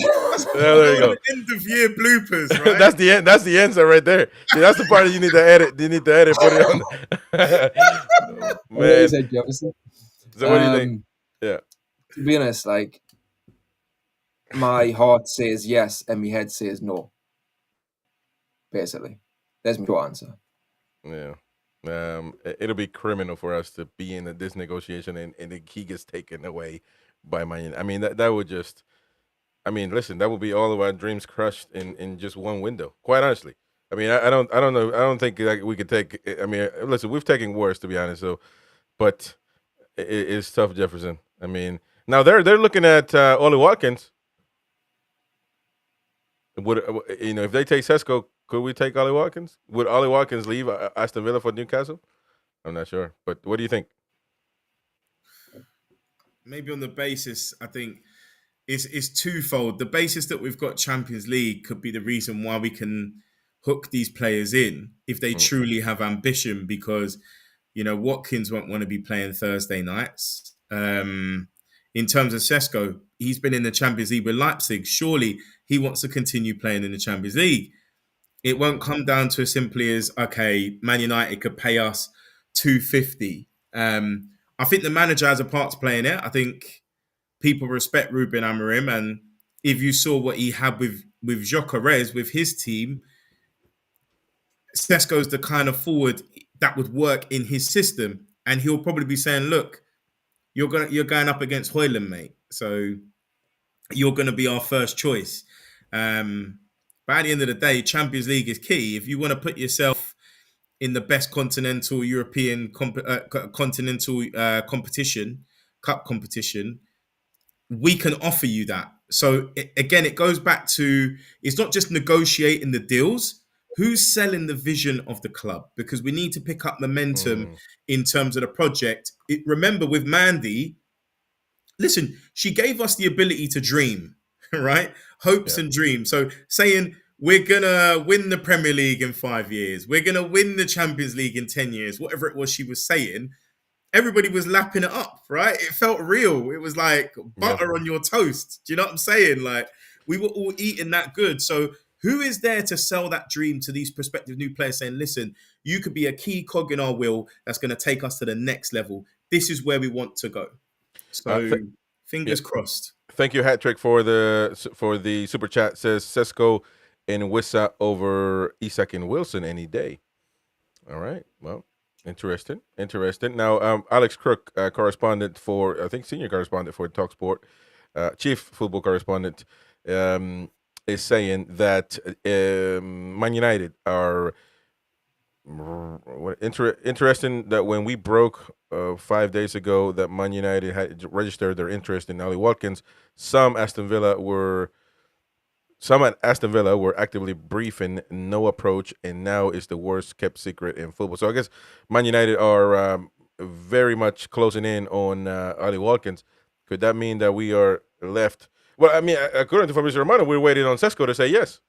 There you go. End of year bloopers, right? That's the end. That's the answer right there. See, that's the part that you need to edit. You need to edit. Put it on. Man. So what do you think? Yeah. To be honest, like, my heart says yes and my head says no. Basically, there's my short answer. Yeah. It'll be criminal for us to be in this negotiation and he gets taken away by Man United. I mean, that would just, I mean, listen, that would be all of our dreams crushed in just one window. Quite honestly, I mean, I don't know, I don't think like we could take. I mean, listen, we've taken worse to be honest. So, but it's tough, Jefferson. I mean, now they're looking at Ollie Watkins. Would if they take Sesko, could we take Ollie Watkins? Would Ollie Watkins leave Aston Villa for Newcastle? I'm not sure, but what do you think? Maybe on the basis, I think it's twofold. The basis that we've got Champions League could be the reason why we can hook these players in if they truly have ambition, because Watkins won't want to be playing Thursday nights. In terms of Sesko, he's been in the Champions League with Leipzig. Surely he wants to continue playing in the Champions League. It won't come down to as simply as, okay, Man United could pay us $250. I think the manager has a part to play in it. I think people respect Ruben Amorim, and if you saw what he had with Gyökeres, with his team, Sesko's the kind of forward that would work in his system, and he'll probably be saying, "Look, you're going up against Højlund, mate. So you're going to be our first choice." But at the end of the day, Champions League is key. If you want to put yourself in the best continental European competition, cup competition, we can offer you that. So it goes back to, it's not just negotiating the deals. Who's selling the vision of the club? Because we need to pick up momentum in terms of the project. Remember, with Mandy, listen, she gave us the ability to dream, right? Hopes and dreams. So saying we're going to win the Premier League in 5 years, we're going to win the Champions League in 10 years, whatever it was she was saying, everybody was lapping it up, right? It felt real. It was like butter on your toast. Do you know what I'm saying? Like, we were all eating that good. So who is there to sell that dream to these prospective new players saying, listen, you could be a key cog in our wheel that's going to take us to the next level. This is where we want to go. So fingers crossed. Thank you, Hat-Trick, for the super chat. Says Sesko and Wissa over Isak and Wilson any day. All right. Well, interesting. Now, Alex Crook, correspondent for, I think senior correspondent for TalkSport, chief football correspondent, is saying that Man United are interesting that when we broke 5 days ago that Man United had registered their interest in Ollie Watkins, some at Aston Villa were actively briefing no approach, and now it's the worst kept secret in football. So I guess Man United are very much closing in on Ollie Watkins. Could that mean that we are left? Well, I mean, according to Fabrizio Romano, we're waiting on Sesko to say yes.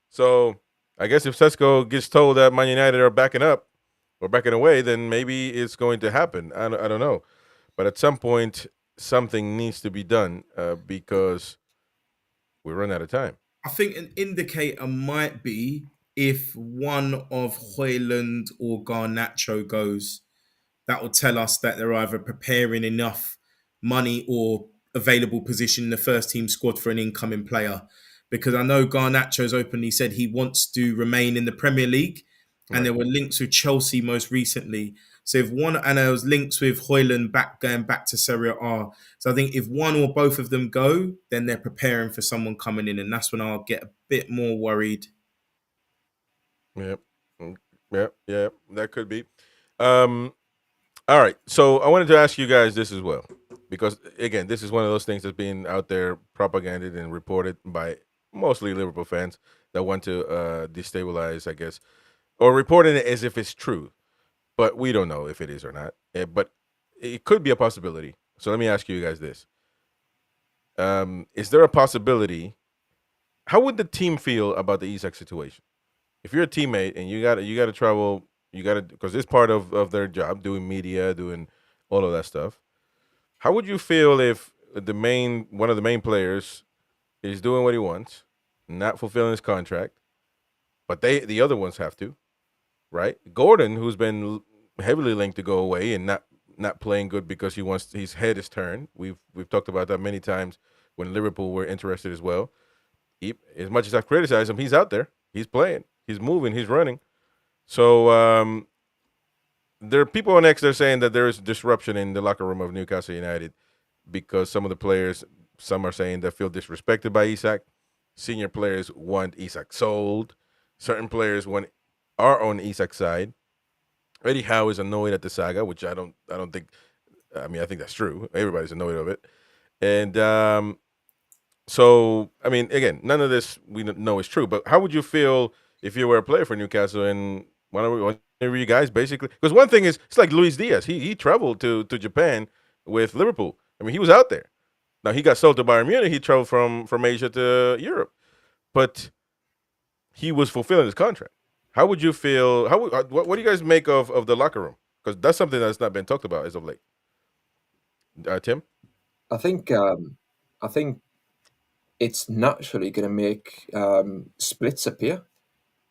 So I guess if Sesko gets told that Man United are backing up or backing away, then maybe it's going to happen. I don't know. But at some point, something needs to be done because we run out of time. I think an indicator might be if one of Højlund or Garnacho goes, that will tell us that they're either preparing enough money or available position in the first team squad for an incoming player. Because I know Garnacho's openly said he wants to remain in the Premier League, and there were links with Chelsea most recently. So if one, and there was links with Højlund going back to Serie A. So I think if one or both of them go, then they're preparing for someone coming in, and that's when I'll get a bit more worried. Yep, that could be. All right, so I wanted to ask you guys this as well, because again, this is one of those things that's being out there propagated and reported by mostly Liverpool fans that want to destabilize, I guess, or reporting it as if it's true. But we don't know if it is or not. But it could be a possibility. So let me ask you guys this. Is there a possibility? How would the team feel about the Isak situation? If you're a teammate and you got to travel, because it's part of their job, doing media, doing all of that stuff. How would you feel if one of the main players is doing what he wants, not fulfilling his contract, but the other ones have to? Right, Gordon, who's been heavily linked to go away and not playing good because his head is turned. We've talked about that many times. when Liverpool were interested as well. As much as I've criticized him, he's out there. He's playing. He's moving. He's running. So there are people on X that are saying that there is disruption in the locker room of Newcastle United because some of the players, some are saying they feel disrespected by Isak. Senior players want Isak sold. Certain players are on Isak's side. Eddie Howe is annoyed at the saga, which I don't think. I mean, I think that's true. Everybody's annoyed of it, and so I mean, again, none of this we know is true. But how would you feel if you were a player for Newcastle and one of you guys basically? Because one thing is, it's like Luis Diaz. He traveled to Japan with Liverpool. I mean, he was out there. Now he got sold to Bayern Munich. He traveled from Asia to Europe, but he was fulfilling his contract. How would you feel? What do you guys make of the locker room? Because that's something that's not been talked about as of late. Tim, I think it's naturally going to make splits appear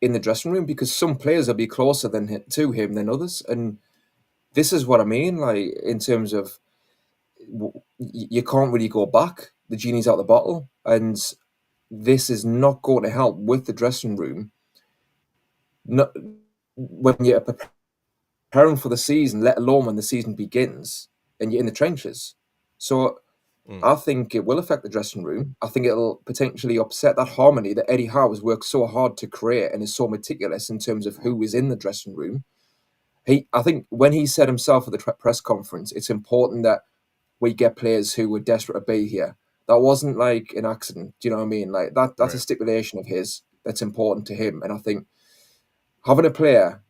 in the dressing room because some players will be closer to him than others, and this is what I mean. Like in terms of you can't really go back. The genie's out the bottle, and this is not going to help with the dressing room. Not when you're preparing for the season, let alone when the season begins and you're in the trenches. So I think it will affect the dressing room. I think it'll potentially upset that harmony that Eddie Howe has worked so hard to create and is so meticulous in terms of who is in the dressing room. I think when he said himself at the press conference, it's important that we get players who were desperate to be here. That wasn't like an accident. Do you know what I mean? Like that's right. A stipulation of his that's important to him. And I think having a player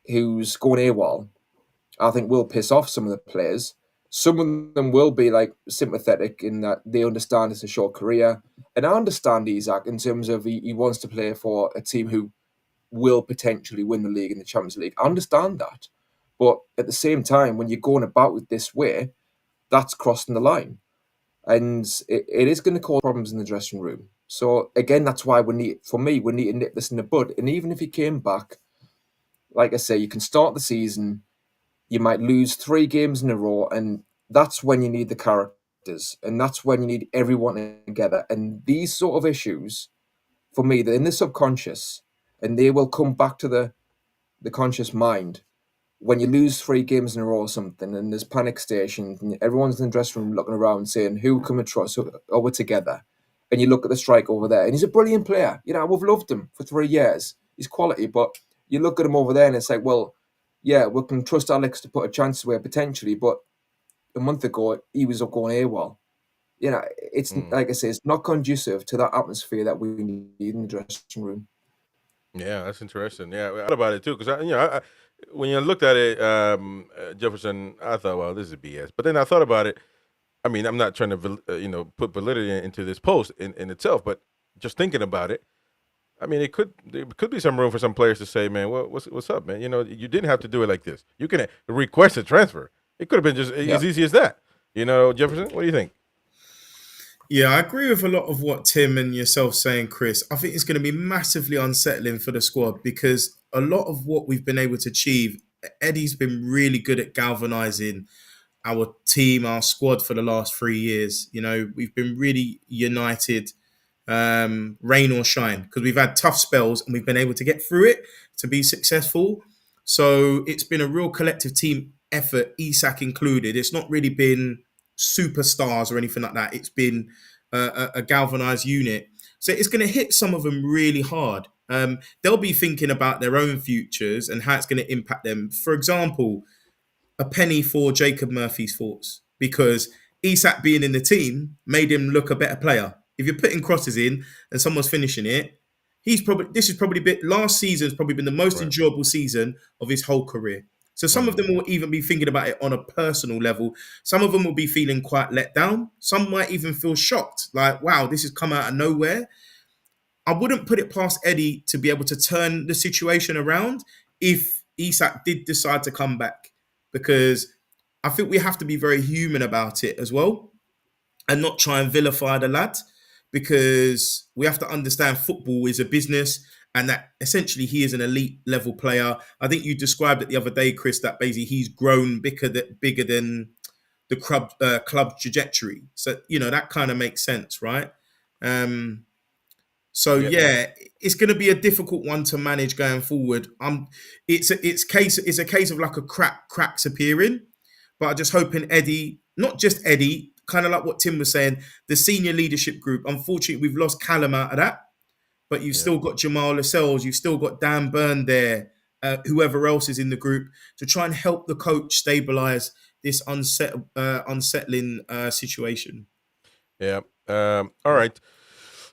who's going AWOL, I think will piss off some of the players. Some of them will be like sympathetic in that they understand it's a short career. And I understand Isak in terms of he wants to play for a team who will potentially win the league in the Champions League. I understand that. But at the same time, when you're going about it this way, that's crossing the line. And it is going to cause problems in the dressing room. So again, that's why we need to nip this in the bud. And even if he came back, like I say, you can start the season, you might lose 3 games in a row, and that's when you need the characters, and that's when you need everyone together. And these sort of issues, for me, they're in the subconscious, and they will come back to the conscious mind when you lose 3 games in a row or something, and there's panic stations, and everyone's in the dressing room looking around saying, who can we trust? Are we together? And you look at the striker over there, and he's a brilliant player. You know, we've loved him for 3 years. He's quality, but you look at him over there, and it's like, well, yeah, we can trust Alex to put a chance away potentially, but a month ago, he was up going AWOL. You know, it's like I say, it's not conducive to that atmosphere that we need in the dressing room. Yeah, that's interesting. Yeah, I thought about it too because I when you looked at it, Jefferson, I thought, well, this is BS. But then I thought about it. I mean, I'm not trying to put validity into this post in itself, but just thinking about it, I mean, there could be some room for some players to say, man, what's up, man? You know, you didn't have to do it like this. You can request a transfer. It could have been just as easy as that. You know, Jefferson, what do you think? Yeah, I agree with a lot of what Tim and yourself saying, Chris. I think it's going to be massively unsettling for the squad because a lot of what we've been able to achieve, Eddie's been really good at galvanizing our team, our squad for the last 3 years. You know, we've been really united, rain or shine, because we've had tough spells and we've been able to get through it to be successful. So it's been a real collective team effort, Isak included. It's not really been superstars or anything like that. It's been a galvanized unit. So it's going to hit some of them really hard. They'll be thinking about their own futures and how it's going to impact them. For example, a penny for Jacob Murphy's thoughts, because Isak being in the team made him look a better player. If you're putting crosses in and someone's finishing it, last season's probably been the most enjoyable season of his whole career. So some of them will even be thinking about it on a personal level. Some of them will be feeling quite let down. Some might even feel shocked, like, wow, this has come out of nowhere. I wouldn't put it past Eddie to be able to turn the situation around if Isak did decide to come back, because I think we have to be very human about it as well and not try and vilify the lad, because we have to understand football is a business and that essentially he is an elite level player. I think you described it the other day, Chris, that basically he's grown bigger than the club trajectory. So that kind of makes sense, right? So yeah, it's going to be a difficult one to manage going forward. It's a case of like a cracks appearing, but I'm just hoping Eddie, not just Eddie, kind of like what Tim was saying, the senior leadership group. Unfortunately, we've lost Callum out of that, but you've still got Jamal Lascelles, you've still got Dan Burn there, whoever else is in the group to try and help the coach stabilize this unsettling situation. Yeah. All right.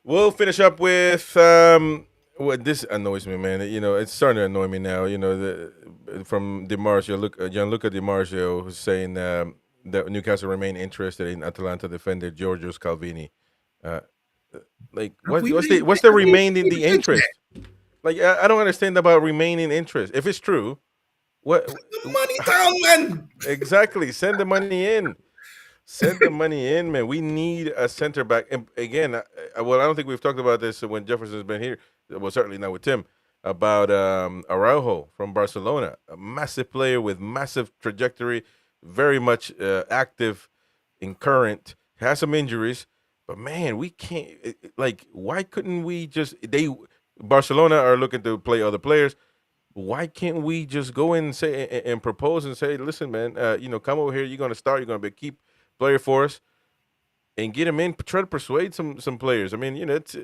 We'll finish up with what this annoys me, man. It's starting to annoy me now. From Gianluca Di Marzio, who's saying that Newcastle remain interested in Atalanta defender Giorgio Scalvini. What's the remaining the interest? Like, I don't understand about remaining interest. If it's true, what put the money down, man? Exactly. Send the money in. Send the money in, man. We need a center back. And again, I don't think we've talked about this when Jefferson's been here. Well, certainly not with Tim. About Araujo from Barcelona, a massive player with massive trajectory, very much active in current. Has some injuries, but man, we can't. Why couldn't we just? Barcelona are looking to play other players. Why can't we just go in and say and propose and say, listen, man, come over here. You're going to start. You're going to be a key player for us, and get him in. Try to persuade some players. I mean, it's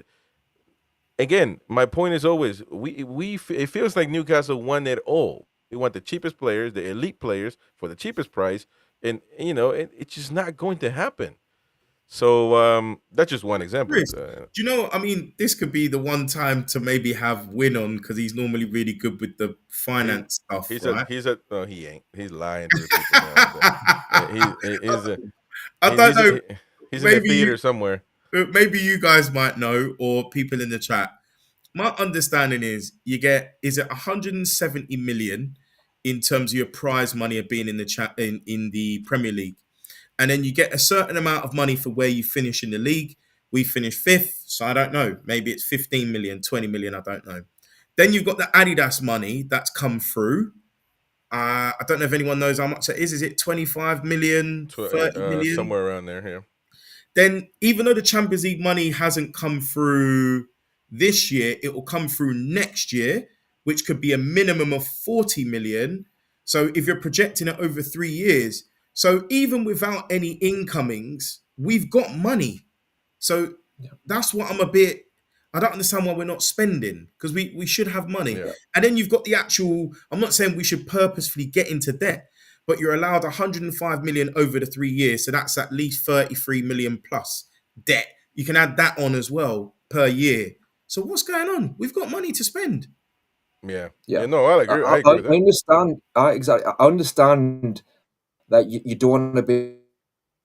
again. My point is always it feels like Newcastle won it all. They want the cheapest players, the elite players for the cheapest price, and it's just not going to happen. So that's just one example. Chris, do you know? I mean, this could be the one time to maybe have Win on because he's normally really good with the finance stuff. He ain't. He's lying to the people. I don't know. He's in the theater somewhere. Maybe you guys might know, or people in the chat. My understanding is is it 170 million in terms of your prize money of being in the Premier League, and then you get a certain amount of money for where you finish in the league. We finished 5th, so I don't know. Maybe it's 15 million, 20 million. I don't know. Then you've got the Adidas money that's come through. I don't know if anyone knows how much that is. Is it 25 million, 30 million? Somewhere around there, yeah. Then even though the Champions League money hasn't come through this year, it will come through next year, which could be a minimum of 40 million. So if you're projecting it over 3 years, so even without any incomings, we've got money. So that's what I don't understand why we're not spending, because we should have money. Yeah. And then you've got the actual, I'm not saying we should purposefully get into debt, but you're allowed 105 million over the 3 years. So that's at least 33 million plus debt. You can add that on as well per year. So what's going on? We've got money to spend. Yeah. No, I agree. I agree with that. I understand. I understand that you don't want to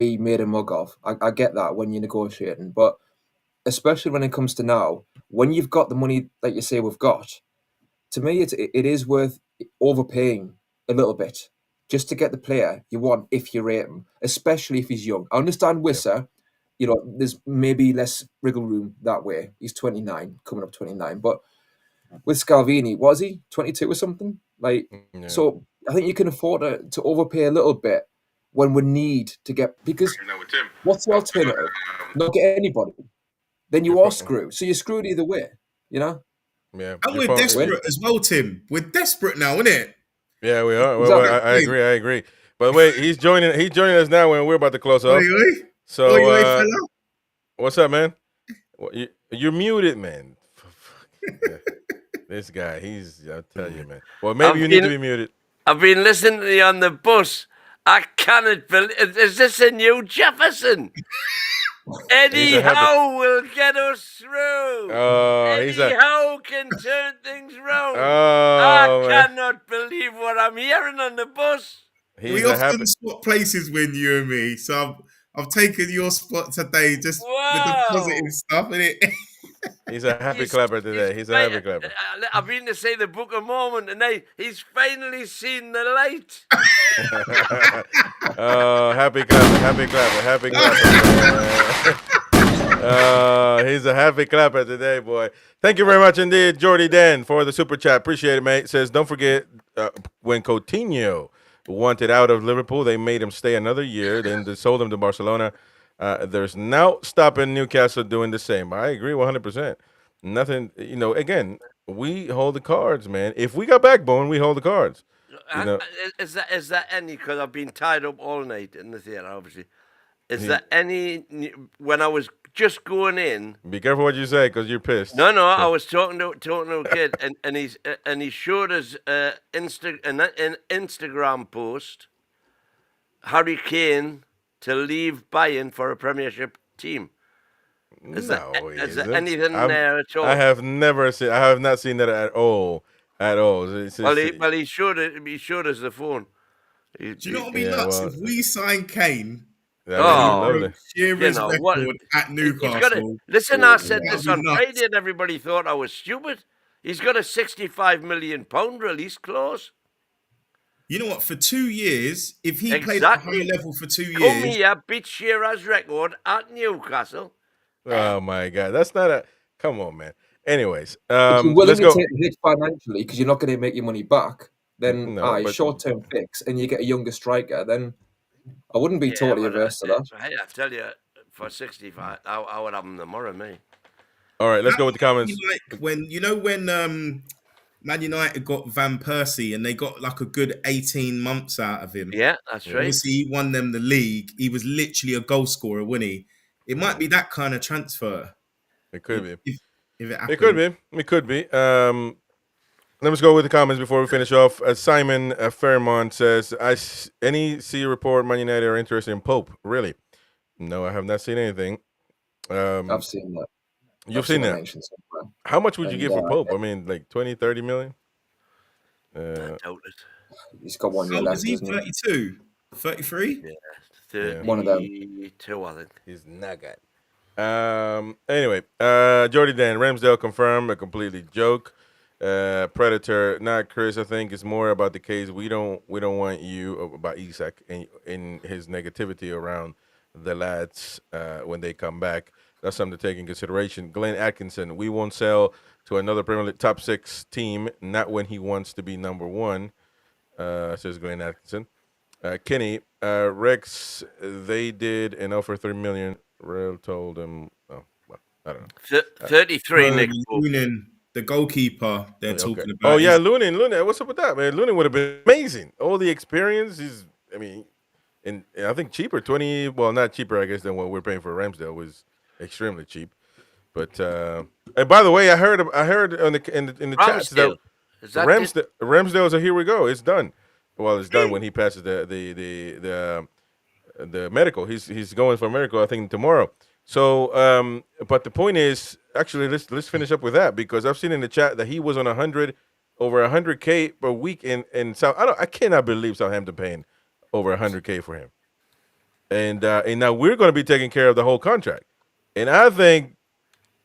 be made a mug of. I get that when you're negotiating, but especially when it comes to now, when you've got the money that you say we've got, to me, it is worth overpaying a little bit just to get the player you want if you rate him, especially if he's young. I understand Wissa, there's maybe less wriggle room that way. He's 29, coming up 29, but with Scalvini, was he 22 or something? So I think you can afford to overpay a little bit when we need to get, because what's the alternative? Not get anybody. Then you are screwed. So you're screwed either way, Yeah. And we're desperate as well, Tim. We're desperate now, isn't it? Yeah, we are. Well, I agree. By the way, he's joining us now when we're about to close off. So, what's up, man? You're muted, man. This guy, I'll tell you, man. Well, maybe you need to be muted. I've been listening to you on the bus. I cannot believe, is this a new Jefferson? Eddie Howe will get us through. Eddie Howe can turn things round. I cannot believe what I'm hearing on the bus. We often swap places when you and me, so I've taken your spot today just with the positive stuff in it. He's a happy clapper today. He's a happy clapper. I've been to say the Book of Mormon tonight. He's finally seen the light. Happy clapper. He's a happy clapper today, boy. Thank you very much indeed, Jordy Dan, for the super chat. Appreciate it, mate. Says, don't forget when Coutinho wanted out of Liverpool. They made him stay another year. Then they sold him to Barcelona. There's no stopping Newcastle doing the same. I agree 100%. Nothing, again, we hold the cards, man. If we got backbone, we hold the cards. Is that any, because I've been tied up all night in the theatre, obviously. Is there any, when I was just going in? Be careful what you say, because you're pissed. No, I was talking to a kid, and he showed us an Instagram post, Harry Kane to leave Bayern for a Premiership team. Is there anything there at all? I have not seen that at all. He showed it. He showed us the phone. Do you know what would be nuts if we sign Kane? Lovely. Record at Newcastle. Listen, I said this on Friday, and everybody thought I was stupid. He's got a £65 million release clause. You know what? For 2 years, if he played at a high level for 2 years, come here, beat Shearer's record at Newcastle. Oh my God, that's not a. Come on, man. Anyways, if you're willing to take the hit financially because you're not going to make your money back, then short-term fix, and you get a younger striker, then I wouldn't be totally averse to that. Hey, I tell you, for 65, I would have him tomorrow, me. All right, let's go with the comments. Like when Man United got Van Persie and they got like a good 18 months out of him. Yeah, that's right. Obviously, he won them the league. He was literally a goal scorer, wasn't he? It might be that kind of transfer. It could be. If it could be. It could be. Let's go with the comments before we finish off. Simon Fairmont says, I see a report Man United are interested in Pope. Really? No, I have not seen anything. I've seen that. You've seen that? How much would you give for Pope? I mean, like 20, 30 million? I doubt it. He's got 1 year left. Is he 32? 33? Yeah, 32, one of them. I think. He's not good. Anyway, Jordy Dan, Ramsdale confirmed, a completely joke. Predator, not Chris. I think it's more about the case. We don't want you about Isak in his negativity around the lads when they come back. That's something to take in consideration. Glenn Atkinson, we won't sell to another Premier League top 6 team, not when he wants to be number 1, says Glenn Atkinson. Kenny, Rex, they did an offer $3 million. Real told him, I don't know. 33, Nick. Lunin, the goalkeeper they're talking about. Oh, yeah, Lunin. What's up with that, man? Lunin would have been amazing. All the experience. And I think cheaper, 20, well, not cheaper, I guess, than what we're paying for Ramsdale was extremely cheap. But, and by the way, I heard in the chats that Ramsdale's a here we go. It's done. Well, it's done when he passes the medical. He's going for medical, I think, tomorrow. So, but the point is, actually, let's finish up with that, because I've seen in the chat that he was on over 100K per week in South. I cannot believe Southampton paying over 100K for him. And now we're going to be taking care of the whole contract, and I think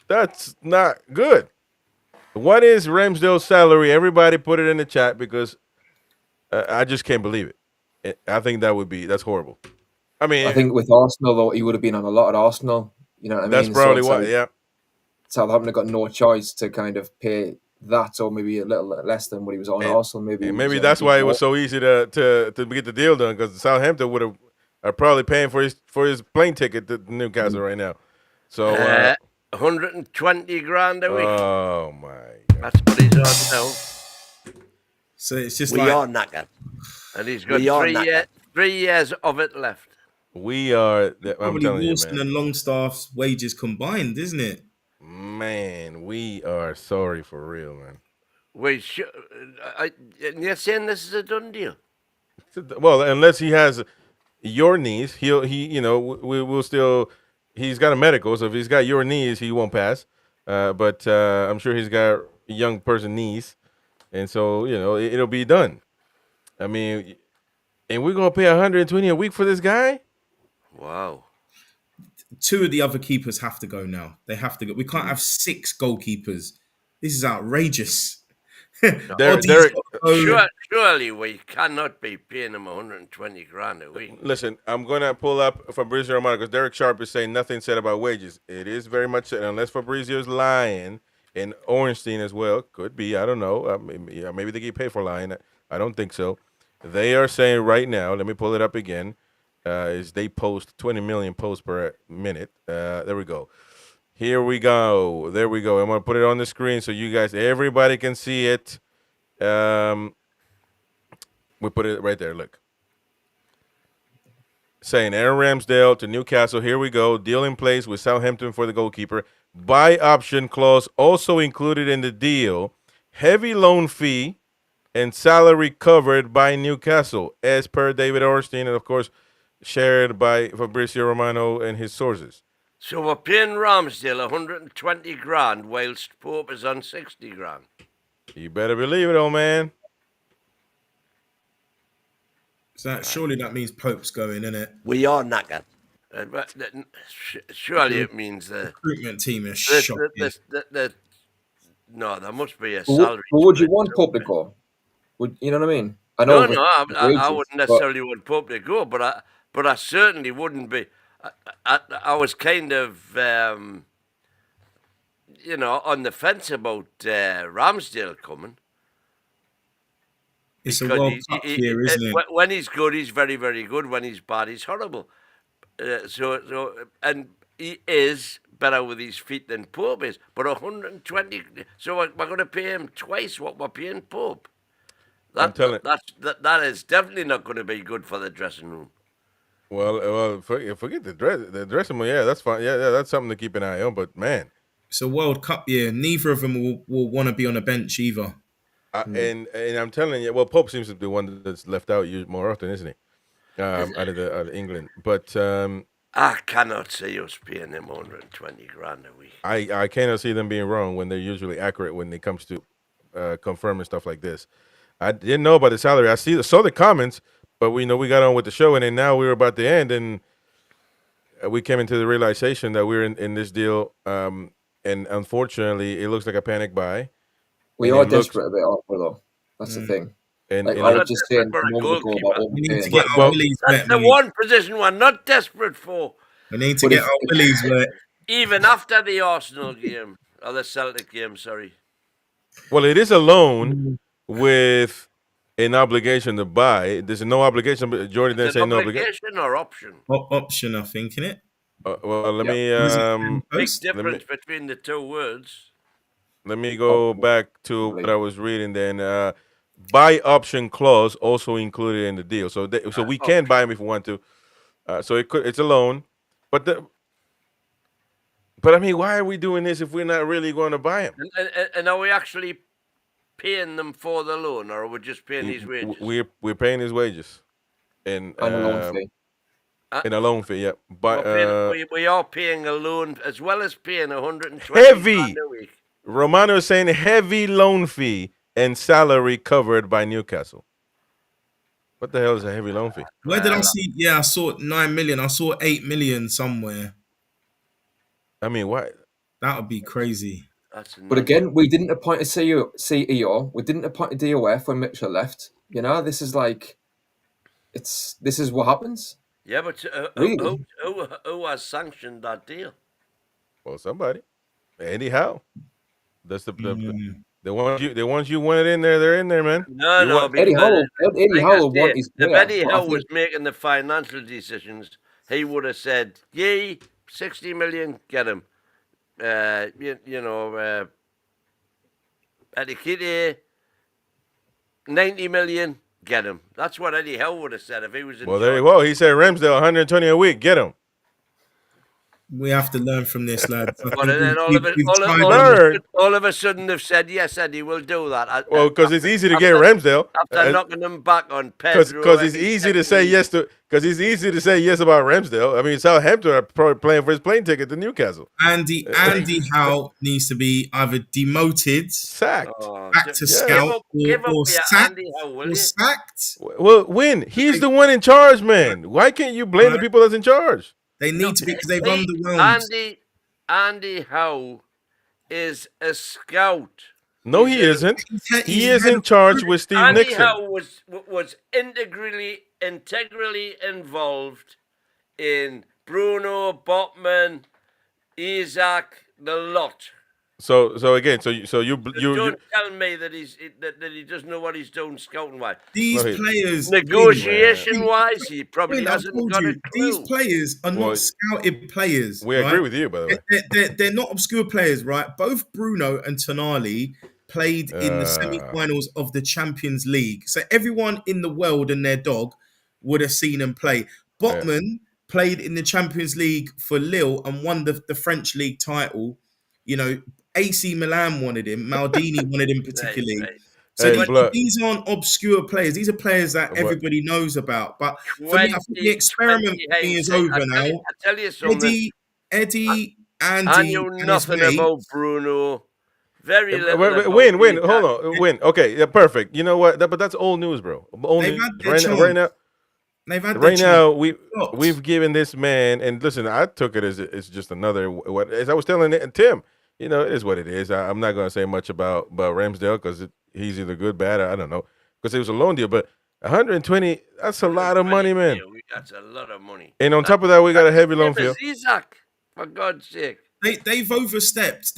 that's not good. What is Ramsdale's salary? Everybody put it in the chat, because I just can't believe it. I think that's horrible. I think with Arsenal, though, he would have been on a lot at Arsenal. You know what I mean? That's probably why, yeah. Southampton have got no choice to kind of pay that, or maybe a little less than what he was on Arsenal. Maybe that's why it was so easy to get the deal done, because Southampton are probably paying for his plane ticket to Newcastle right now. So 120 grand a week. Oh my God. That's what he's on now. So it's just we are knackered, and he's got 3 years of it left. We are. I'm telling you, man. And Longstaff's wages combined, isn't it? Man, we are sorry for real, man. You're saying this is a done deal? Well, unless he has your knees, we'll still. He's got a medical, so if he's got your knees, he won't pass. But I'm sure he's got young person knees, and so it'll be done. I mean, and we're gonna pay 120 a week for this guy. Wow. 2 of the other keepers have to go now. They have to go. We can't have 6 goalkeepers. This is outrageous. Surely we cannot be paying him 120 grand a week. Listen, I'm going to pull up Fabrizio Romano, because Derek Sharp is saying nothing said about wages. It is very much said, unless Fabrizio's lying, and Ornstein as well. Could be. I don't know. Maybe they get paid for lying. I don't think so. They are saying right now, let me pull it up again, is they post 20 million posts per minute. There we go. Here we go. There we go. I'm going to put it on the screen so you guys, everybody can see it. We put it right there. Look. Saying Aaron Ramsdale to Newcastle. Here we go. Deal in place with Southampton for the goalkeeper. Buy option clause also included in the deal. Heavy loan fee and salary covered by Newcastle, as per David Ornstein, and of course shared by Fabrizio Romano and his sources. So we're paying Ramsdale 120 grand whilst Pope is on 60 grand. You better believe it, old man. So surely that means Pope's going, innit? We are knackered. Surely it means the recruitment team is shocking. No, there must be a But salary. would you want Pope to go? Would you know what I mean? I know. I wouldn't necessarily want Pope to go, but I certainly wouldn't be. I was kind of, on the fence about Ramsdale coming. It's a World Cup year, isn't it? When he's good, he's very, very good. When he's bad, he's horrible. And he is better with his feet than Pope is. But 120, so we're going to pay him twice what we're paying Pope. That is definitely not going to be good for the dressing room. Well, forget the dressing room. Yeah, that's fine. Yeah, that's something to keep an eye on. But man, it's a World Cup year. Neither of them will want to be on a bench either. And I'm telling you, well, Pope seems to be the one that's left out more often, isn't he? Out of England, but I cannot see us paying him 120 grand a week. I cannot see them being wrong when they're usually accurate when it comes to confirming stuff like this. I didn't know about the salary. I saw the comments, but we got on with the show, and then now we were about to end, and we came into the realization that we're in this deal, and unfortunately, it looks like a panic buy. We are desperate a bit, aren't we, though? That's the thing. And I was just saying, we need to get our willies wet. That's the one position we're not desperate for. We need to get our willies wet. Even after the Arsenal game, or the Celtic game, sorry. Well, it is a loan with an obligation to buy. There's no obligation, but Jordan didn't say no obligation. Or option? Option, I think, innit? Well, let me... Big difference between the two words. Let me go back to what I was reading then. Buy option clause also included in the deal. So we can buy him if we want to. So it's a loan. But I mean, why are we doing this if we're not really going to buy him? And are we actually paying them for the loan, or are we just paying his wages? We're paying his wages. And a loan fee. In a loan fee, yeah. But we are paying a loan as well as paying 120 heavy a week. Romano is saying heavy loan fee and salary covered by Newcastle. What the hell is a heavy loan fee? Where did I see? Yeah, I saw 9 million. I saw 8 million somewhere. I mean, why? That would be crazy. But again, we didn't appoint a CEO. We didn't appoint a DOF when Mitchell left. This is like, this is what happens. Yeah, but Really? who has sanctioned that deal? Well, somebody. Eddie Howe. That's the ones you wanted in there. They're in there, man. No, Eddie Howe. Want his if player, Eddie Howe was making the financial decisions, he would have said, "Yay, 60 million, get him." Eddie 90 million, get him. That's what Eddie Howe would have said if he was in. Well, there you go. He said Ramsdale 120 a week, get him. We have to learn from this, lads. But then all of a sudden they've said, yes, Eddie, we'll do that. Well, because it's easy to get Ramsdale. After knocking them back on Pedro. Because it's easy to say yes to. Because it's easy to say yes about Ramsdale. I mean, Southampton are probably playing for his plane ticket to Newcastle. Andy Howe needs to be either demoted, sacked, back to scout, or sacked. Well, when he's the one in charge, man. Why can't you blame the people that's in charge? They need to be because they've underwhelmed. Andy Howe is a scout. No, he isn't. He is in charge with Steve Nixon. Andy Howe was integrally involved in Bruno, Botman, Isak, the lot. So again, you don't tell me that that he doesn't know what he's doing scouting wise. These players, negotiation wise, he probably I've hasn't told got a you, these clue. players are not scouted players. We agree with you, by the way. They're not obscure players, right? Both Bruno and Tonali played in the semi-finals of the Champions League, so everyone in the world and their dog would have seen them play. Botman played in the Champions League for Lille and won the French league title. You know, AC Milan wanted him. Maldini wanted him particularly. Right. So these aren't obscure players. These are players that everybody knows about. But for me, I think the experiment for me is over now. I tell you something. Eddie, Andy, I knew nothing about Bruno. Very little. Win. Hold on. Win. Okay. Yeah. Perfect. You know what? But that's old news, bro. Old news. Right now. Right now, we've given this man, and listen, I took it as it's just another. As I was telling Tim, you know, it is what it is. I'm not going to say much about Ramsdale because he's either good, bad, I don't know, because it was a loan deal. But 120, that's a lot of money, man. That's a lot of money. And on top of that, we got a heavy loan fee. Isak, for God's sake. They've overstepped.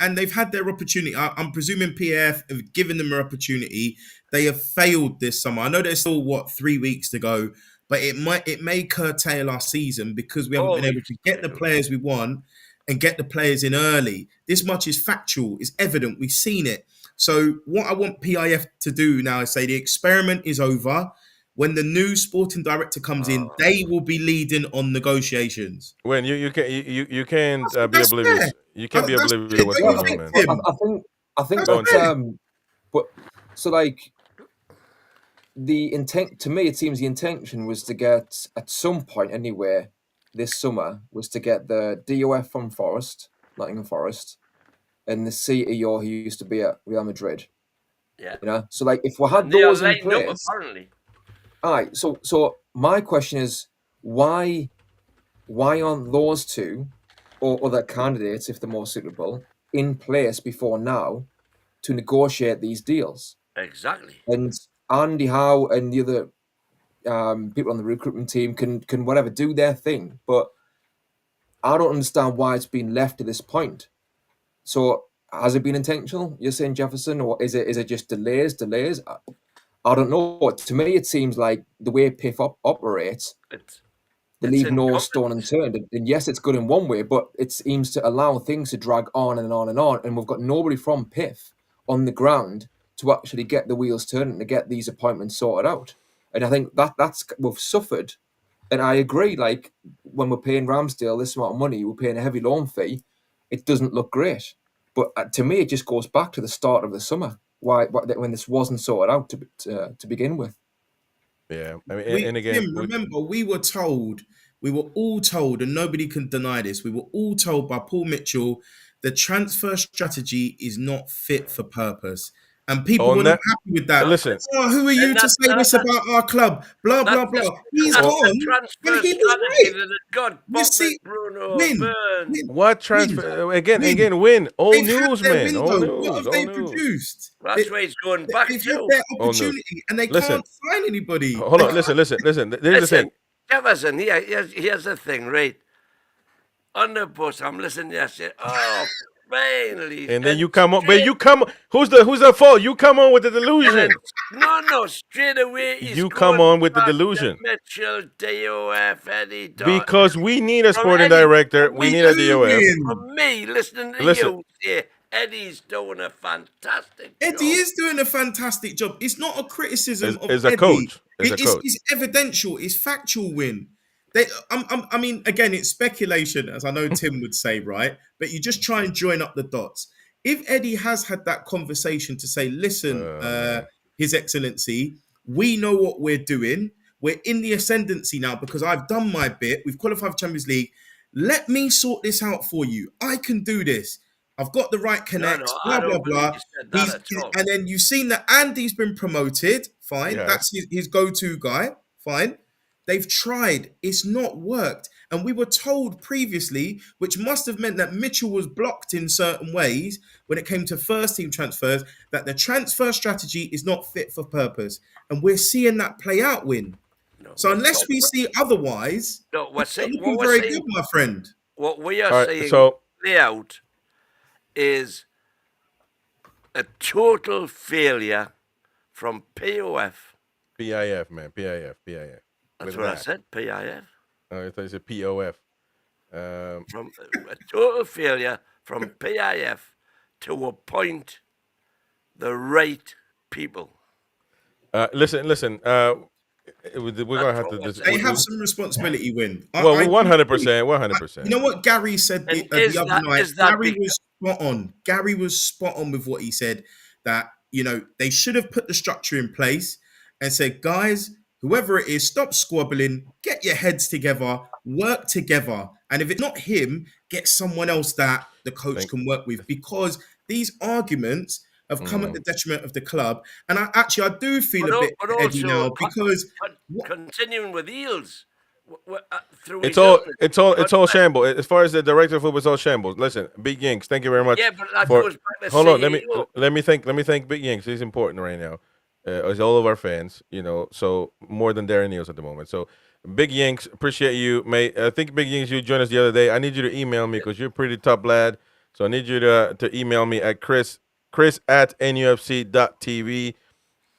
And they've had their opportunity. I'm presuming PF have given them an opportunity. They have failed this summer. I know there's still 3 weeks to go, but it may curtail our season because we haven't been able to get the players we want and get the players in early. This much is factual. It's evident. We've seen it. So what I want PIF to do now is say the experiment is over. When the new sporting director comes in, they will be leading on negotiations. When you can't be oblivious. You can't be oblivious to what's going on, man. I think that, but so like the intent to me, it seems the intention was to get at some point anywhere this summer was to get the DOF from Nottingham Forest, and the CEO who used to be at Real Madrid. Yeah, you know. So like if we had those in place, apparently. All right, so my question is why aren't those two or other candidates, if they're more suitable, in place before now to negotiate these deals? Exactly. And Andy Howe and the other people on the recruitment team can whatever do their thing, but I don't understand why it's been left to this point. So has it been intentional? You're saying, Jefferson, or is it just delays? I don't know. To me, it seems like the way PIF operates, they leave no stone unturned. And yes, it's good in one way, but it seems to allow things to drag on and on and on. And we've got nobody from PIF on the ground to actually get the wheels turning, to get these appointments sorted out. And I think that's we've suffered. And I agree, like when we're paying Ramsdale this amount of money, we're paying a heavy loan fee, it doesn't look great. But to me, it just goes back to the start of the summer. Why when this wasn't sorted out to begin with? Yeah, I mean, and again, remember, we were all told, and nobody can deny this. We were all told by Paul Mitchell, the transfer strategy is not fit for purpose, and people were not happy with that. Listen, who are you to say this about our club? Blah blah blah. He's gone, and he was right. You see, Win. What transfer? Again, Win. Old news, man. Old news. What have they produced? That's where he's going back They've to. had their opportunity, and they can't sign anybody. Hold on. Listen. There's the thing. Jefferson, here's the thing, right? On the bus, I'm listening. I said, "Oh, finally!" And then you come on, but you come. Who's the fault? You come on with the delusion. No, straight away. You come on with the delusion. Mitchell, DOF, Eddie. Because we need a sporting director. We need a DOF. For me, listening to you say, Eddie's doing a fantastic job. Eddie is doing a fantastic job. It's not a criticism of Eddie. It's evidential. It's factual, Win. I mean, again, it's speculation, as I know Tim would say, right? But you just try and join up the dots. If Eddie has had that conversation to say, listen, His Excellency, we know what we're doing. We're in the ascendancy now because I've done my bit. We've qualified for Champions League. Let me sort this out for you. I can do this. I've got the right connects, blah, blah, blah. And then you've seen that Andy's been promoted. Fine. Yes. That's his go-to guy. Fine. They've tried. It's not worked. And we were told previously, which must have meant that Mitchell was blocked in certain ways when it came to first team transfers, that the transfer strategy is not fit for purpose. And we're seeing that play out, Win. So unless we see otherwise, we're looking very good, my friend. What we are seeing play out is a total failure from POF. PIF, man. PIF. That's what I said, PIF. I thought you said POF. From a total failure from PIF to appoint the right people. Listen. We're gonna have to. They have some responsibility, Win. Well, 100%, 100%. You know what Gary said the other night? Gary was spot on. Gary was spot on with what he said, that, you know, they should have put the structure in place and said, guys, whoever it is, stop squabbling, get your heads together, work together. And if it's not him, get someone else that the coach can work with, because these arguments have come at the detriment of the club. And I do feel a bit Eddie now, because continuing with Eels. It's all shambles. As far as the director of football, it's all shambles. Listen, Big Yinks, thank you very much. Yeah, but that goes back to hold on, CEO. let me thank Big Yinks. He's important right now. It's all of our fans, you know, so more than Darren Eels at the moment. So Big Yinks, appreciate you, mate. I think Big Yinks, you joined us the other day. I need you to email me because you're a pretty top lad. So I need you to email me at Chris at NUFC.tv.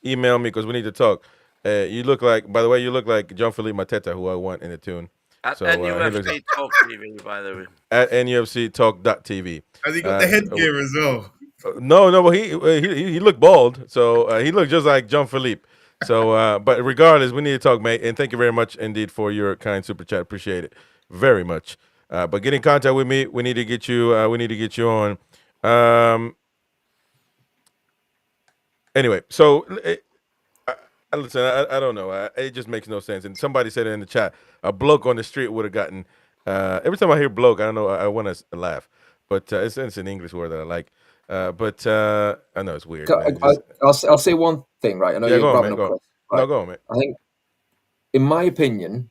Email me because we need to talk. You look like, by the way, Jean-Philippe Mateta, who I want in the tune. At so, NUFC Talk TV, by the way. At NUFC Talk.tv. Has he got the headgear as well? No, but he looked bald, so he looked just like Jean-Philippe. So, but regardless, we need to talk, mate. And thank you very much indeed for your kind super chat. Appreciate it very much. But get in contact with me. We need to get you. On. Anyway, so listen. I don't know. It just makes no sense. And somebody said it in the chat. A bloke on the street would have gotten. Every time I hear bloke, I don't know. I want to laugh, but it's an English word that I like. But I know it's weird. I'll say one thing, right? I know you're grabbing up, Chris. Right? No, go on, mate. I think, in my opinion,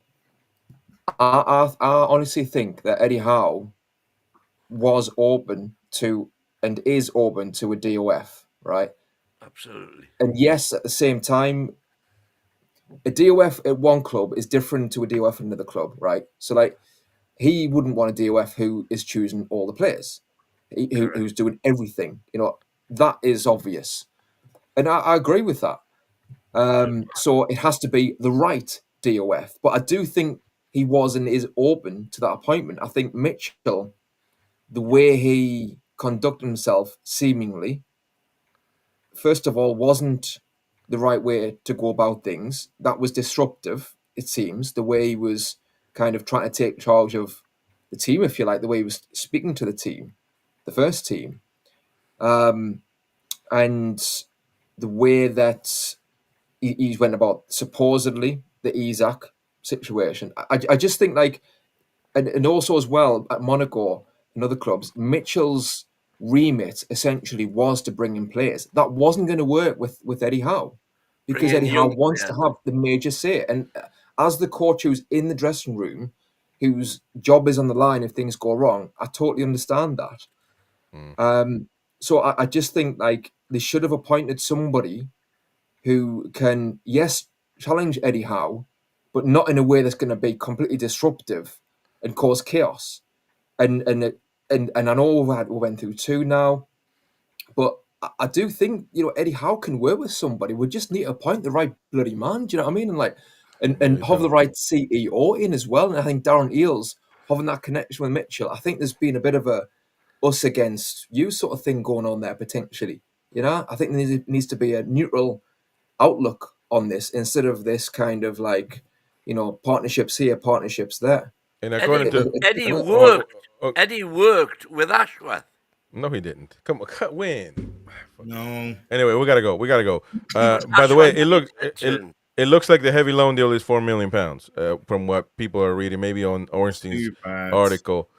I honestly think that Eddie Howe was open to and is open to a DOF, right? Absolutely. And yes, at the same time, a DOF at one club is different to a DOF at another club, right? So, like, he wouldn't want a DOF who is choosing all the players, who's doing everything. You know, that is obvious. And I agree with that. So it has to be the right DOF. But I do think he was and is open to that appointment. I think Mitchell, the way he conducted himself seemingly, first of all, wasn't the right way to go about things. That was disruptive, it seems, the way he was kind of trying to take charge of the team, if you like, the way he was speaking to the team, the first team. And the way that he went about supposedly the Isak situation. I just think, like, and also as well at Monaco and other clubs, Mitchell's remit essentially was to bring in players. That wasn't going to work with Eddie Howe, because Eddie Howe wants to have the major say. And as the coach who's in the dressing room, whose job is on the line if things go wrong, I totally understand that. So I just think, like, they should have appointed somebody who can, yes, challenge Eddie Howe, but not in a way that's going to be completely disruptive and cause chaos. And I know we went through two now, but I do think, you know, Eddie Howe can work with somebody. We just need to appoint the right bloody man. Do you know what I mean? And like, and have the right CEO in as well. And I think Darren Eales having that connection with Mitchell, I think there's been a bit of a us against you sort of thing going on there potentially. You know, I think there needs to be a neutral outlook on this instead of this kind of, like, you know, partnerships here, partnerships there. And according to Eddie worked with Ashworth. No, he didn't. Come on, when? No. Anyway, we gotta go. By the way, it looks like the heavy loan deal is £4 million, from what people are reading, maybe on Ornstein's article.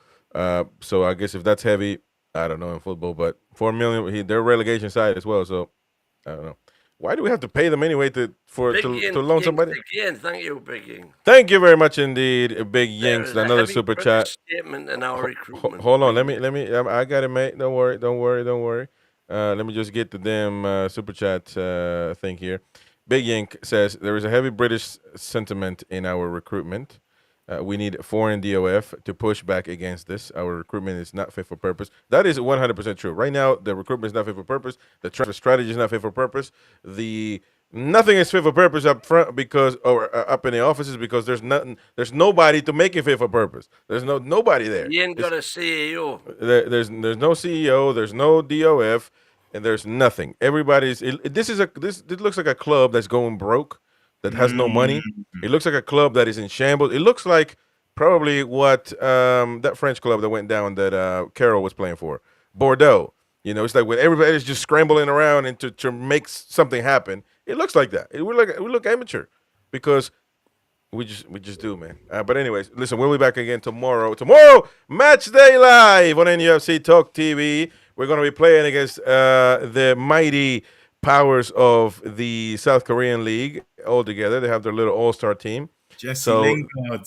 So I guess if that's heavy, I don't know in football, but $4 million. They're relegation side as well, so I don't know. Why do we have to pay them anyway to loan somebody? Thank you, Big Ying. Thank you very much indeed, Big Yinks. Another super chat. Statement in our recruitment. Hold on, let me. I got it, mate. Don't worry. Let me just get the damn super chat thing here. Big Yink says there is a heavy British sentiment in our recruitment. We need foreign DOF to push back against this. Our recruitment is not fit for purpose. That is 100% true. Right now, the recruitment is not fit for purpose. The transfer strategy is not fit for purpose. Nothing is fit for purpose up front up in the offices because there's nobody to make it fit for purpose. There's nobody there. You ain't got a CEO. There's no CEO. There's no DOF, and there's nothing. This looks like a club that's going broke, that has no money. It looks like a club that is in shambles. It looks like probably what that French club that went down that Carroll was playing for, Bordeaux. It's like when everybody's just scrambling around and to make something happen. It looks like that. We look amateur because we just do, man. But anyways, listen, we'll be back again tomorrow. Tomorrow, Match Day Live on NUFC Talk TV. We're going to be playing against the mighty powers of the South Korean League all together. They have their little all-star team. Jesse Lingard.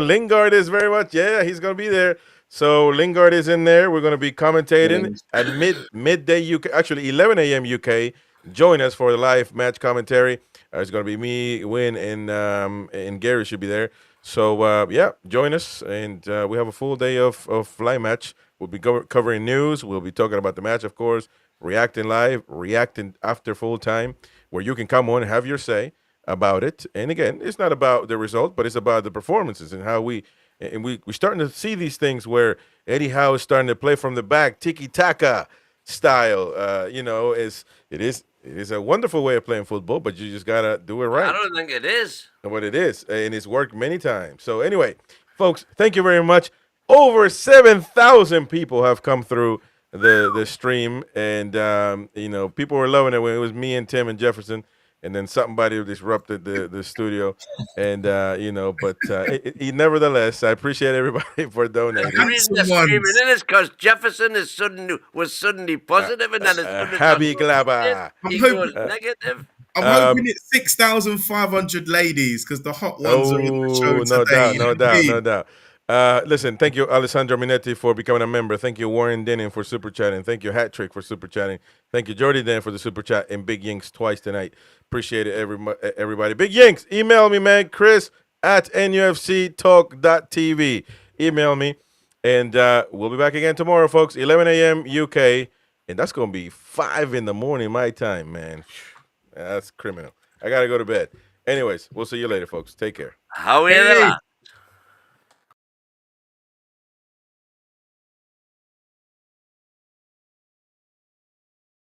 Lingard is very much, he's going to be there. So Lingard is in there. We're going to be commentating at midday UK, actually 11 a.m. UK. Join us for the live match commentary. It's going to be me, Win, and Gary should be there. So, join us. And we have a full day of live match. We'll be covering news. We'll be talking about the match, of course, reacting live, reacting after full time, where you can come on and have your say about it. And again, it's not about the result, but it's about the performances and how we're starting to see these things where Eddie Howe is starting to play from the back, tiki-taka style. It is a wonderful way of playing football, but you just got to do it right. I don't think it is. But it is, and it's worked many times. So anyway, folks, thank you very much. Over 7,000 people have come through the stream, and people were loving it when it was me and Tim and Jefferson, and then somebody disrupted the studio, and nevertheless, I appreciate everybody for donating. The reason they're screaming in is because Jefferson was suddenly positive, and then Happy Glaba. He goes negative. I'm hoping it's 6,500 ladies because the hot ones are on the show today. No doubt. Listen, thank you, Alessandro Minetti, for becoming a member. Thank you, Warren Denning, for super chatting. Thank you, Hat Trick, for super chatting. Thank you, Jordy Dan, for the super chat, and Big Yinks twice tonight. Appreciate it, everybody. Big Yinks, email me, man, Chris@NUFCTalk.tv. Email me, and we'll be back again tomorrow, folks, 11 a.m. UK, and that's going to be 5 in the morning my time, man. That's criminal. I got to go to bed. Anyways, we'll see you later, folks. Take care. How are you?